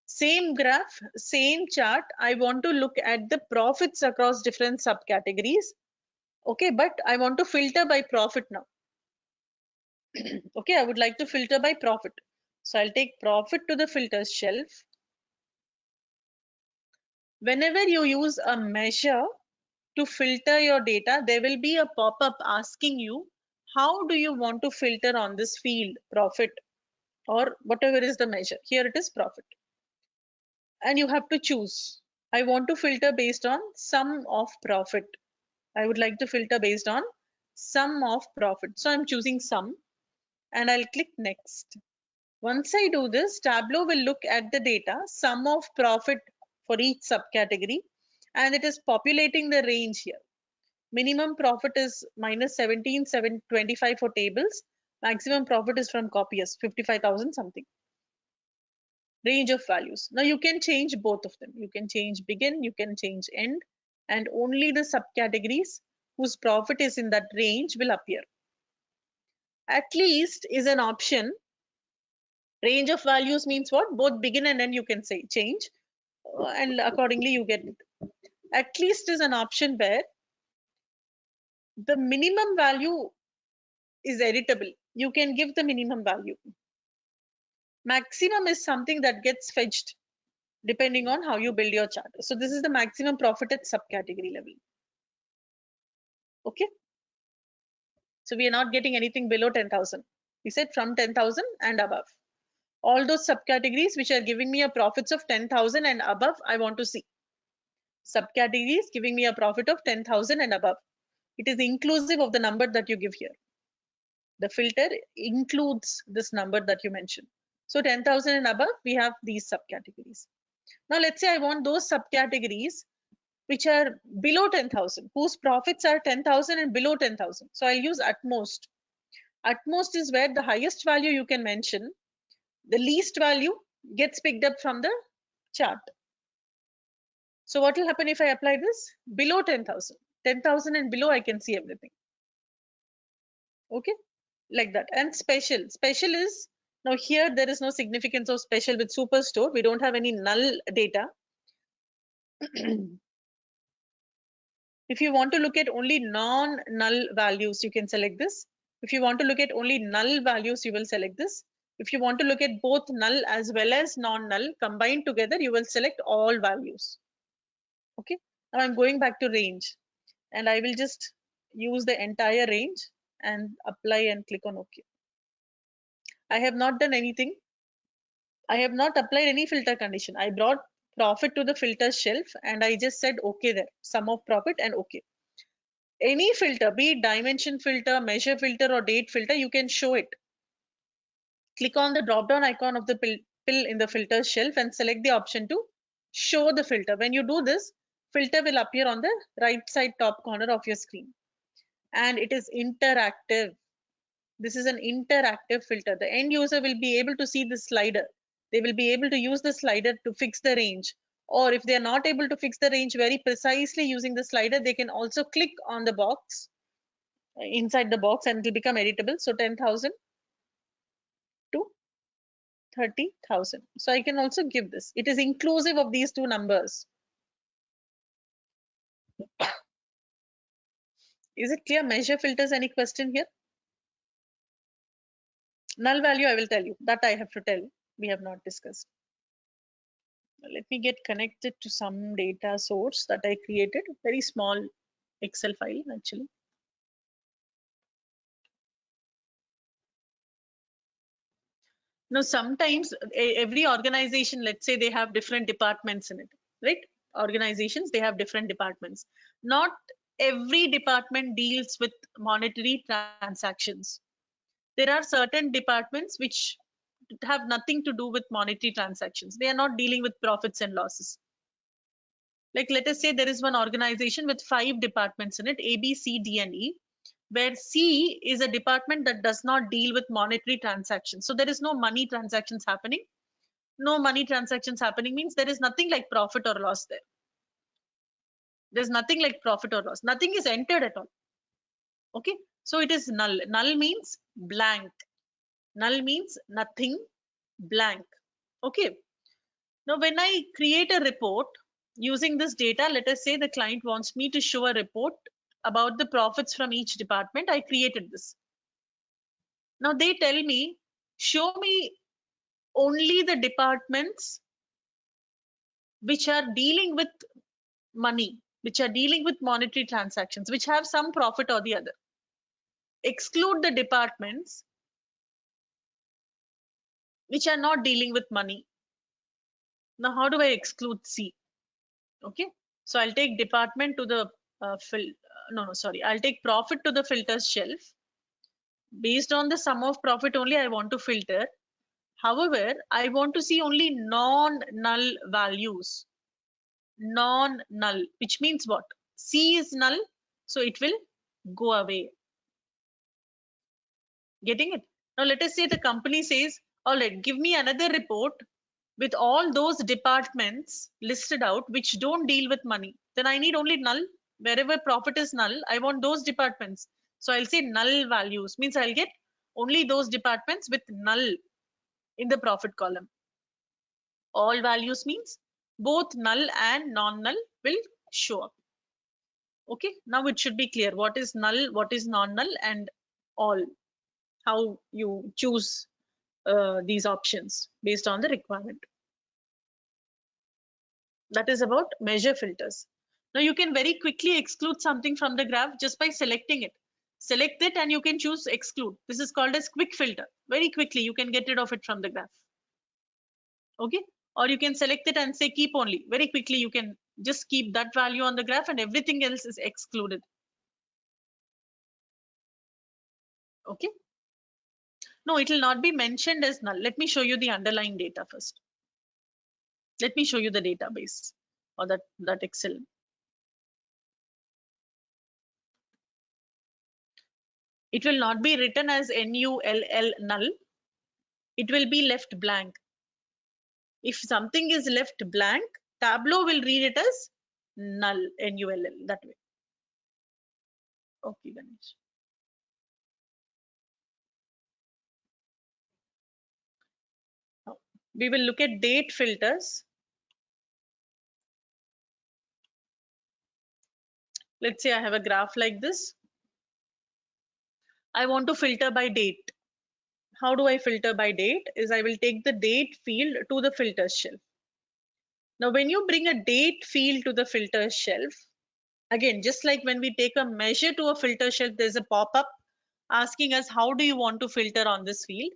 Same graph, same chart. I want to look at the profits across different subcategories. Okay, but I want to filter by profit now. Okay, I would like to filter by profit. So I'll take profit to the filter shelf. Whenever you use a measure to filter your data, there will be a pop-up asking you, how do you want to filter on this field, profit, or whatever is the measure. Here it is profit. And you have to choose. I want to filter based on sum of profit. I would like to filter based on sum of profit. So I'm choosing sum and I'll click next. Once I do this, Tableau will look at the data, sum of profit for each subcategory, and it is populating the range here. Minimum profit is minus 17,725 for tables. Maximum profit is from copiers, 55,000 something. Range of values. Now you can change both of them. You can change begin, you can change end, and only the subcategories whose profit is in that range will appear. At least is an option. Range of values means what? Both begin and end you can say change, and accordingly you get it. At least is an option where the minimum value is editable. You can give the minimum value. Maximum is something that gets fetched depending on how you build your chart. So this is the maximum profit at subcategory level. Okay. So we are not getting anything below 10,000. We said from 10,000 and above. All those subcategories which are giving me a profits of 10,000 and above, I want to see. Subcategories giving me a profit of 10,000 and above. It is inclusive of the number that you give here. The filter includes this number that you mentioned. So 10,000 and above, we have these subcategories. Now let's say I want those subcategories which are below 10,000, whose profits are 10,000 and below 10,000. So I'll use utmost. Utmost is where the highest value you can mention, the least value gets picked up from the chart. So what will happen if I apply this? Below 10,000. 10,000 and below, I can see everything. Okay, like that. And special. Special is, now here there is no significance of special with Superstore. We don't have any null data. If you want to look at only non-null values, you can select this. If you want to look at only null values, you will select this. If you want to look at both null as well as non-null combined together, you will select all values. Okay, now I'm going back to range and I will just use the entire range and apply and click on OK. I have not done anything. I have not applied any filter condition. I brought profit to the filter shelf and I just said OK there, sum of profit and OK. Any filter, be it dimension filter, measure filter or date filter, you can show it. Click on the drop down icon of the pill in the filter shelf and select the option to show the filter. When you do this, filter will appear on the right side top corner of your screen. And it is interactive. This is an interactive filter. The end user will be able to see the slider. They will be able to use the slider to fix the range. Or if they are not able to fix the range very precisely using the slider, they can also click on the box inside the box and it will become editable. So 10,000 to 30,000. So I can also give this. It is inclusive of these two numbers. Is it clear? Measure filters, any question here? Null value, I will tell you. That I have to tell. We have not discussed. Let me get connected to some data source that I created. Very small Excel file actually. Now, sometimes every organization, let's say they have different departments in it, right? Organizations, they have different departments. Not every department deals with monetary transactions. There are certain departments which have nothing to do with monetary transactions. They are not dealing with profits and losses. Like let us say there is one organization with 5 departments in it, A, B, C, D, and E, where C is a department that does not deal with monetary transactions. So there is no money transactions happening. No money transactions happening means there is nothing like profit or loss there. There's nothing like profit or loss. Nothing is entered at all. Okay, so it is null. Null means blank. Null means nothing, blank. Okay, now when I create a report using this data, let us say the client wants me to show a report about the profits from each department. I created this. Now they tell me, show me only the departments which are dealing with money, which are dealing with monetary transactions, which have some profit or the other. Exclude the departments which are not dealing with money. Now, how do I exclude C? Okay, so I'll take department to the I'll take profit to the filter shelf. Based on the sum of profit only, I want to filter. However, I want to see only non-null values. Non-null, which means what? C is null, so it will go away. Getting it? Now let us say the company says, all right, give me another report with all those departments listed out which don't deal with money. Then I need only null. Wherever profit is null, I want those departments. So I'll say null values, means I'll get only those departments with null in the profit column. All values means both null and non-null will show up. Okay, now it should be clear what is null, what is non-null, and all, how you choose these options based on the requirement. That is about measure filters. Now you can very quickly exclude something from the graph just by selecting it. Select it and you can choose exclude. This is called as quick filter. Very quickly you can get rid of it from the graph. Okay, or you can select it and say keep only. Very quickly you can just keep that value on the graph and everything else is excluded. Okay, no, it will not be mentioned as null. Let me show you the underlying data first. Let me show you the database or that Excel. It will not be written as null null. It will be left blank. If something is left blank, Tableau will read it as null, null, that way. Okay, Ganesh. Now, we will look at date filters. Let's say I have a graph like this. I want to filter by date. How do I filter by date? Is I will take the date field to the filter shelf. Now, when you bring a date field to the filter shelf, again, just like when we take a measure to a filter shelf, there's a pop-up asking us, how do you want to filter on this field?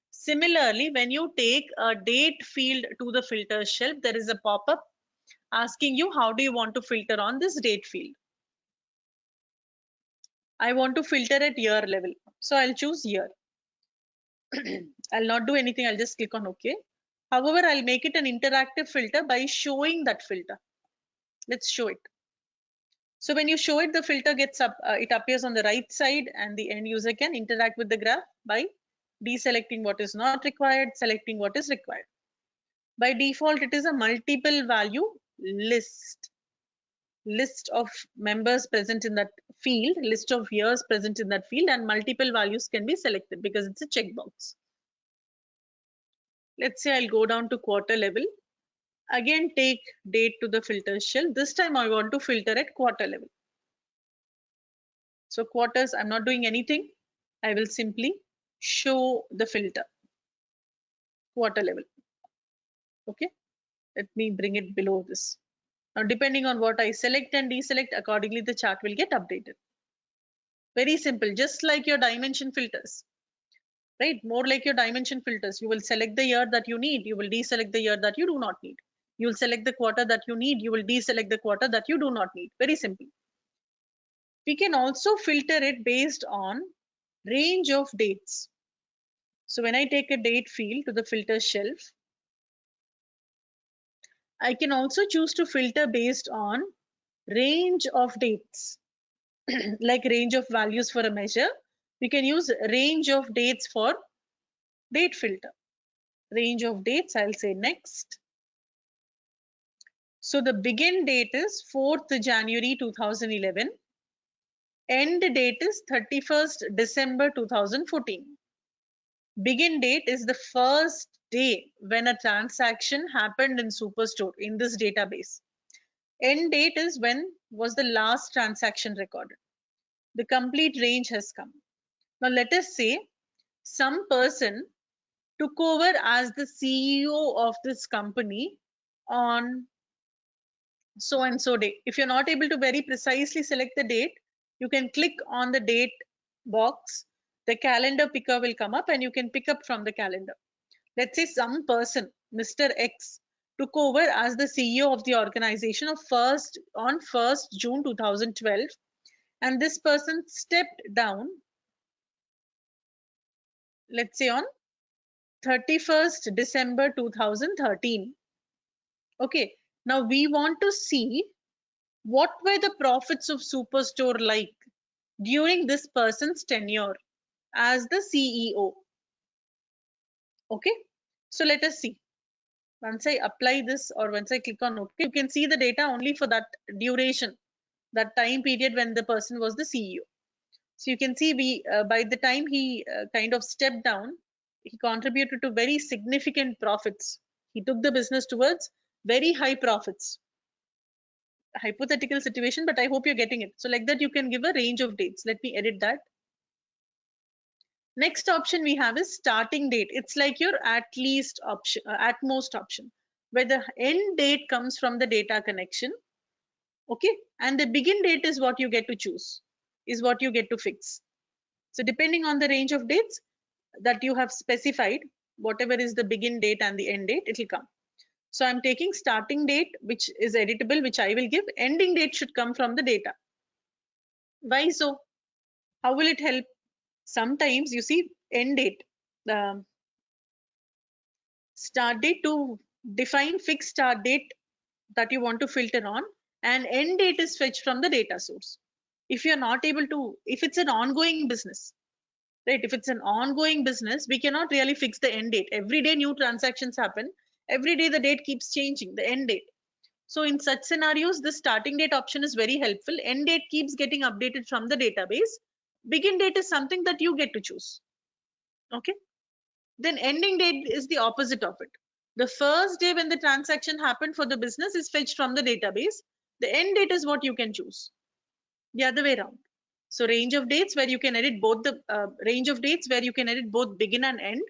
Similarly, when you take a date field to the filter shelf, there is a pop-up asking you, how do you want to filter on this date field? I want to filter at year level. So I'll choose year. I'll not do anything. I'll just click on OK. However, I'll make it an interactive filter by showing that filter. Let's show it. So when you show it, the filter gets up, it appears on the right side, and the end user can interact with the graph by deselecting what is not required, selecting what is required. By default, it is a multiple value list of members present in that field, list of years present in that field, and multiple values can be selected because it's a checkbox. Let's say I'll go down to quarter level. Again, take date to the filter shelf. This time I want to filter at quarter level. So quarters, I'm not doing anything. I will simply show the filter quarter level. Okay, let me bring it below this. Now, depending on what I select and deselect, accordingly the chart will get updated. Very simple, just like your dimension filters, right? More like your dimension filters. You will select the year that you need. You will deselect the year that you do not need. You will select the quarter that you need. You will deselect the quarter that you do not need. Very simple. We can also filter it based on range of dates. So when I take a date field to the filter shelf, I can also choose to filter based on range of dates. Like range of values for a measure, we can use range of dates for date filter. Range of dates, I'll say next. So the begin date is 4th January 2011. End date is 31st December 2014. Begin date is the first day when a transaction happened in Superstore in this database. End date is when was the last transaction recorded. The complete range has come. Now let us say some person took over as the CEO of this company on so and so day. If you're not able to very precisely select the date, you can click on the date box. The calendar picker will come up and you can pick up from the calendar. Let's say some person, Mr. X, took over as the CEO of the organization on 1st June 2012, and this person stepped down, let's say on 31st December 2013. Okay, now we want to see what were the profits of Superstore like during this person's tenure as the CEO. Okay, so let us see. Once I apply this or once I click on OK, you can see the data only for that duration, that time period when the person was the CEO. So you can see by the time he kind of stepped down, he contributed to very significant profits. He took the business towards very high profits. Hypothetical situation, but I hope you're getting it. So like that, you can give a range of dates. Let me edit that. Next option we have is starting date. It's like your at least option, at most option, where the end date comes from the data connection. Okay, and the begin date is what you get to choose, is what you get to fix. So depending on the range of dates that you have specified, whatever is the begin date and the end date, it will come. So I'm taking starting date, which is editable, which I will give. Ending date should come from the data. Why so? How will it help? Sometimes you see end date, start date to define fixed start date that you want to filter on, and end date is fetched from the data source. If you're not able to, if it's an ongoing business, right? If it's an ongoing business, we cannot really fix the end date. Every day new transactions happen. Every day the date keeps changing, the end date. So in such scenarios, the starting date option is very helpful. End date keeps getting updated from the database. Begin date is something that you get to choose. Okay. Then ending date is the opposite of it. The first day when the transaction happened for the business is fetched from the database. The end date is what you can choose. The other way around. So range of dates where you can edit both the range of dates where you can edit both begin and end.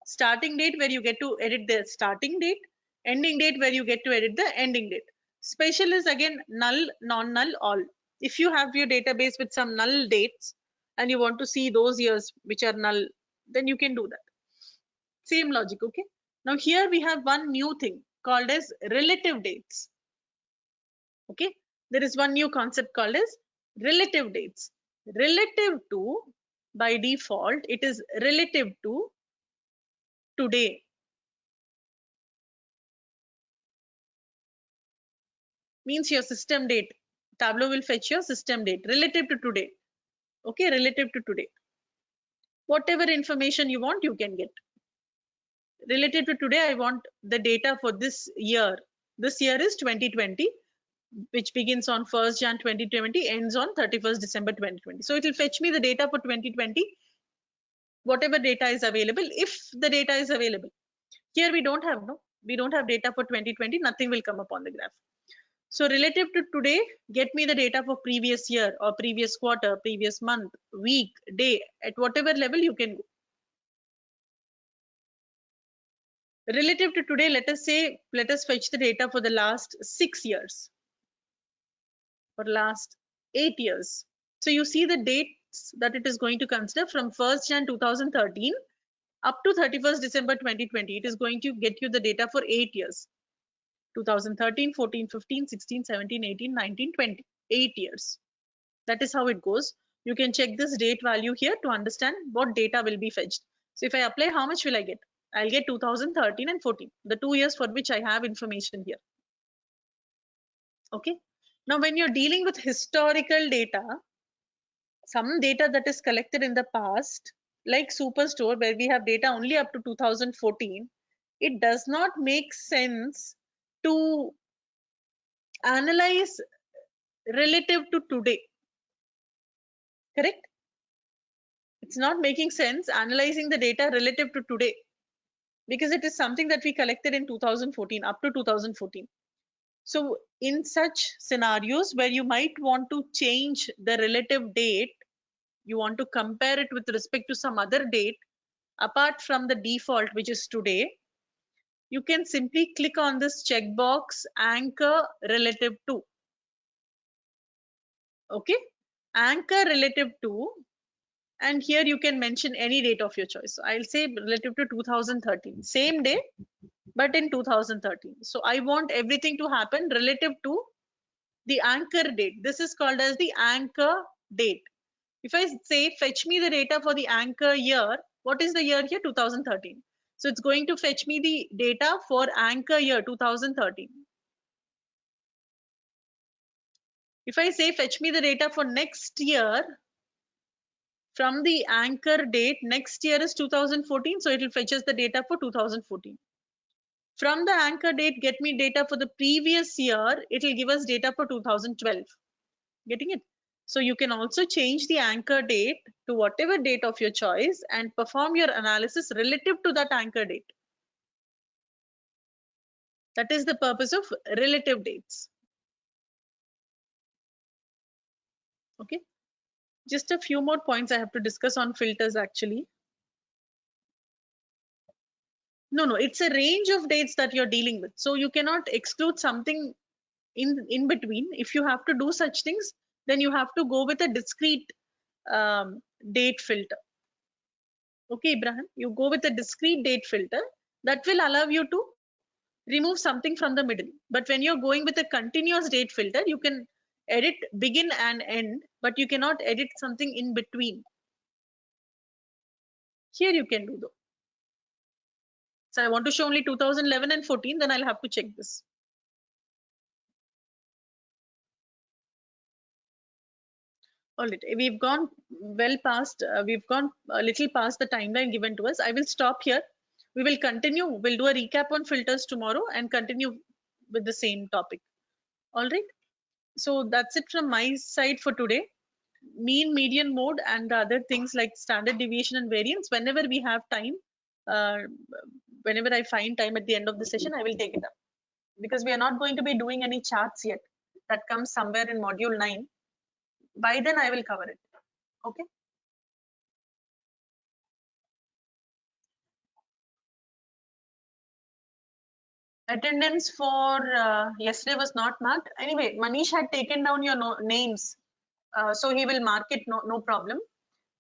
Starting date where you get to edit the starting date. Ending date where you get to edit the ending date. Special is again null, non-null, all. If you have your database with some null dates and you want to see those years which are null, then you can do that. Same logic, okay? Now here we have one new thing called as relative dates. Okay, there is one new concept called as relative dates. Relative to, by default, it is relative to today. Means your system date. Tableau will fetch your system date relative to today. Okay, relative to today. Whatever information you want, you can get. Relative to today, I want the data for this year. This year is 2020, which begins on 1st Jan 2020, ends on 31st December 2020. So it will fetch me the data for 2020, whatever data is available, if the data is available. Here we don't have, no, we don't have data for 2020, nothing will come up on the graph. So relative to today, get me the data for previous year or previous quarter, previous month, week, day, at whatever level you can go. Relative to today, let us say, let us fetch the data for the last 6 years or last 8 years. So you see the dates that it is going to consider from 1st Jan 2013 up to 31st December 2020. It is going to get you the data for 8 years. 2013, 14, 15, 16, 17, 18, 19, 20. 8 years. That is how it goes. You can check this date value here to understand what data will be fetched. So if I apply, how much will I get? I'll get 2013 and 14, the 2 years for which I have information here. Okay. Now, when you're dealing with historical data, some data that is collected in the past, like Superstore, where we have data only up to 2014, it does not make sense to analyze relative to today. Correct? It's not making sense analyzing the data relative to today because it is something that we collected in 2014, up to 2014. So in such scenarios where you might want to change the relative date, you want to compare it with respect to some other date apart from the default, which is today, you can simply click on this checkbox, anchor relative to. Okay, anchor relative to, and here you can mention any date of your choice. So I'll say relative to 2013, same day, but in 2013. So I want everything to happen relative to the anchor date. This is called as the anchor date. If I say fetch me the data for the anchor year, what is the year here? 2013. So it's going to fetch me the data for anchor year 2013. If I say fetch me the data for next year, from the anchor date, next year is 2014, so it will fetch us the data for 2014. From the anchor date, get me data for the previous year, it will give us data for 2012. Getting it? So you can also change the anchor date to whatever date of your choice and perform your analysis relative to that anchor date. That is the purpose of relative dates. Okay. Just a few more points I have to discuss on filters actually. No, it's a range of dates that you're dealing with. So you cannot exclude something in between. If you have to do such things, then you have to go with a discrete date filter. Okay, Ibrahim, you go with a discrete date filter that will allow you to remove something from the middle. But when you're going with a continuous date filter, you can edit begin and end, but you cannot edit something in between. Here you can do though. So I want to show only 2011 and 14, then I'll have to check this. All right, we've gone well past, we've gone a little past the timeline given to us. I will stop here. We will continue. We'll do a recap on filters tomorrow and continue with the same topic. All right. So that's it from my side for today. Mean, median, mode, and the other things like standard deviation and variance. Whenever we have time, whenever I find time at the end of the session, I will take it up. Because we are not going to be doing any charts yet. That comes somewhere in module 9. By then I will cover it. Okay. Attendance for yesterday was not marked. Anyway, Manish had taken down your names. So he will mark it, no problem.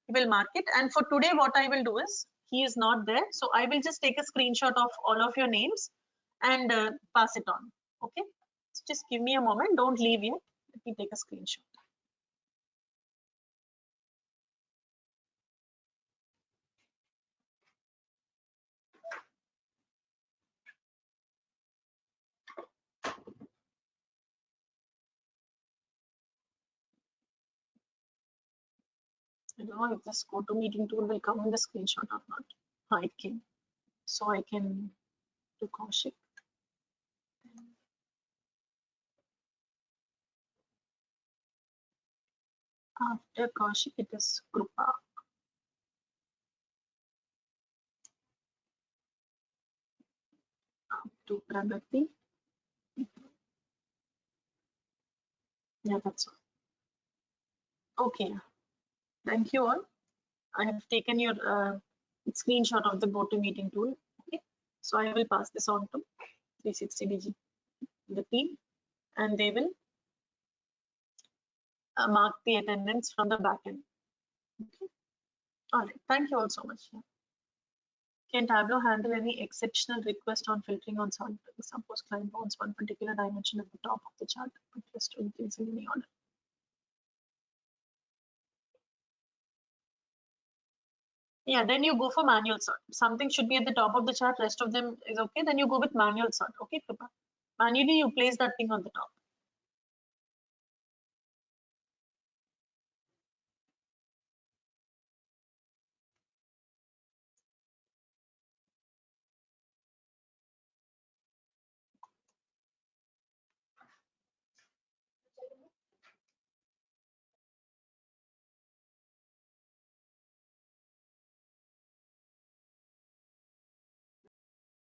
He will mark it. And for today, what I will do is, he is not there. So I will just take a screenshot of all of your names and pass it on. Okay. So just give me a moment. Don't leave yet. Let me take a screenshot. I don't know if this GoToMeeting tool will come in the screenshot or not. It came. So I can do Kaushik. After Kaushik, it is Krupa. To Pragati. Yeah, that's all. Okay. Thank you all. I have taken your screenshot of the GoToMeeting tool. Okay. So I will pass this on to 360DG, the team, and they will mark the attendance from the backend. Okay. All right. Thank you all so much. Can Tableau handle any exceptional request on filtering on some? Suppose client wants one particular dimension at the top of the chart, but just doing things in any order. Yeah, then you go for manual sort. Something should be at the top of the chart, rest of them is okay. Then you go with manual sort. Okay, Kripa. Manually, you place that thing on the top.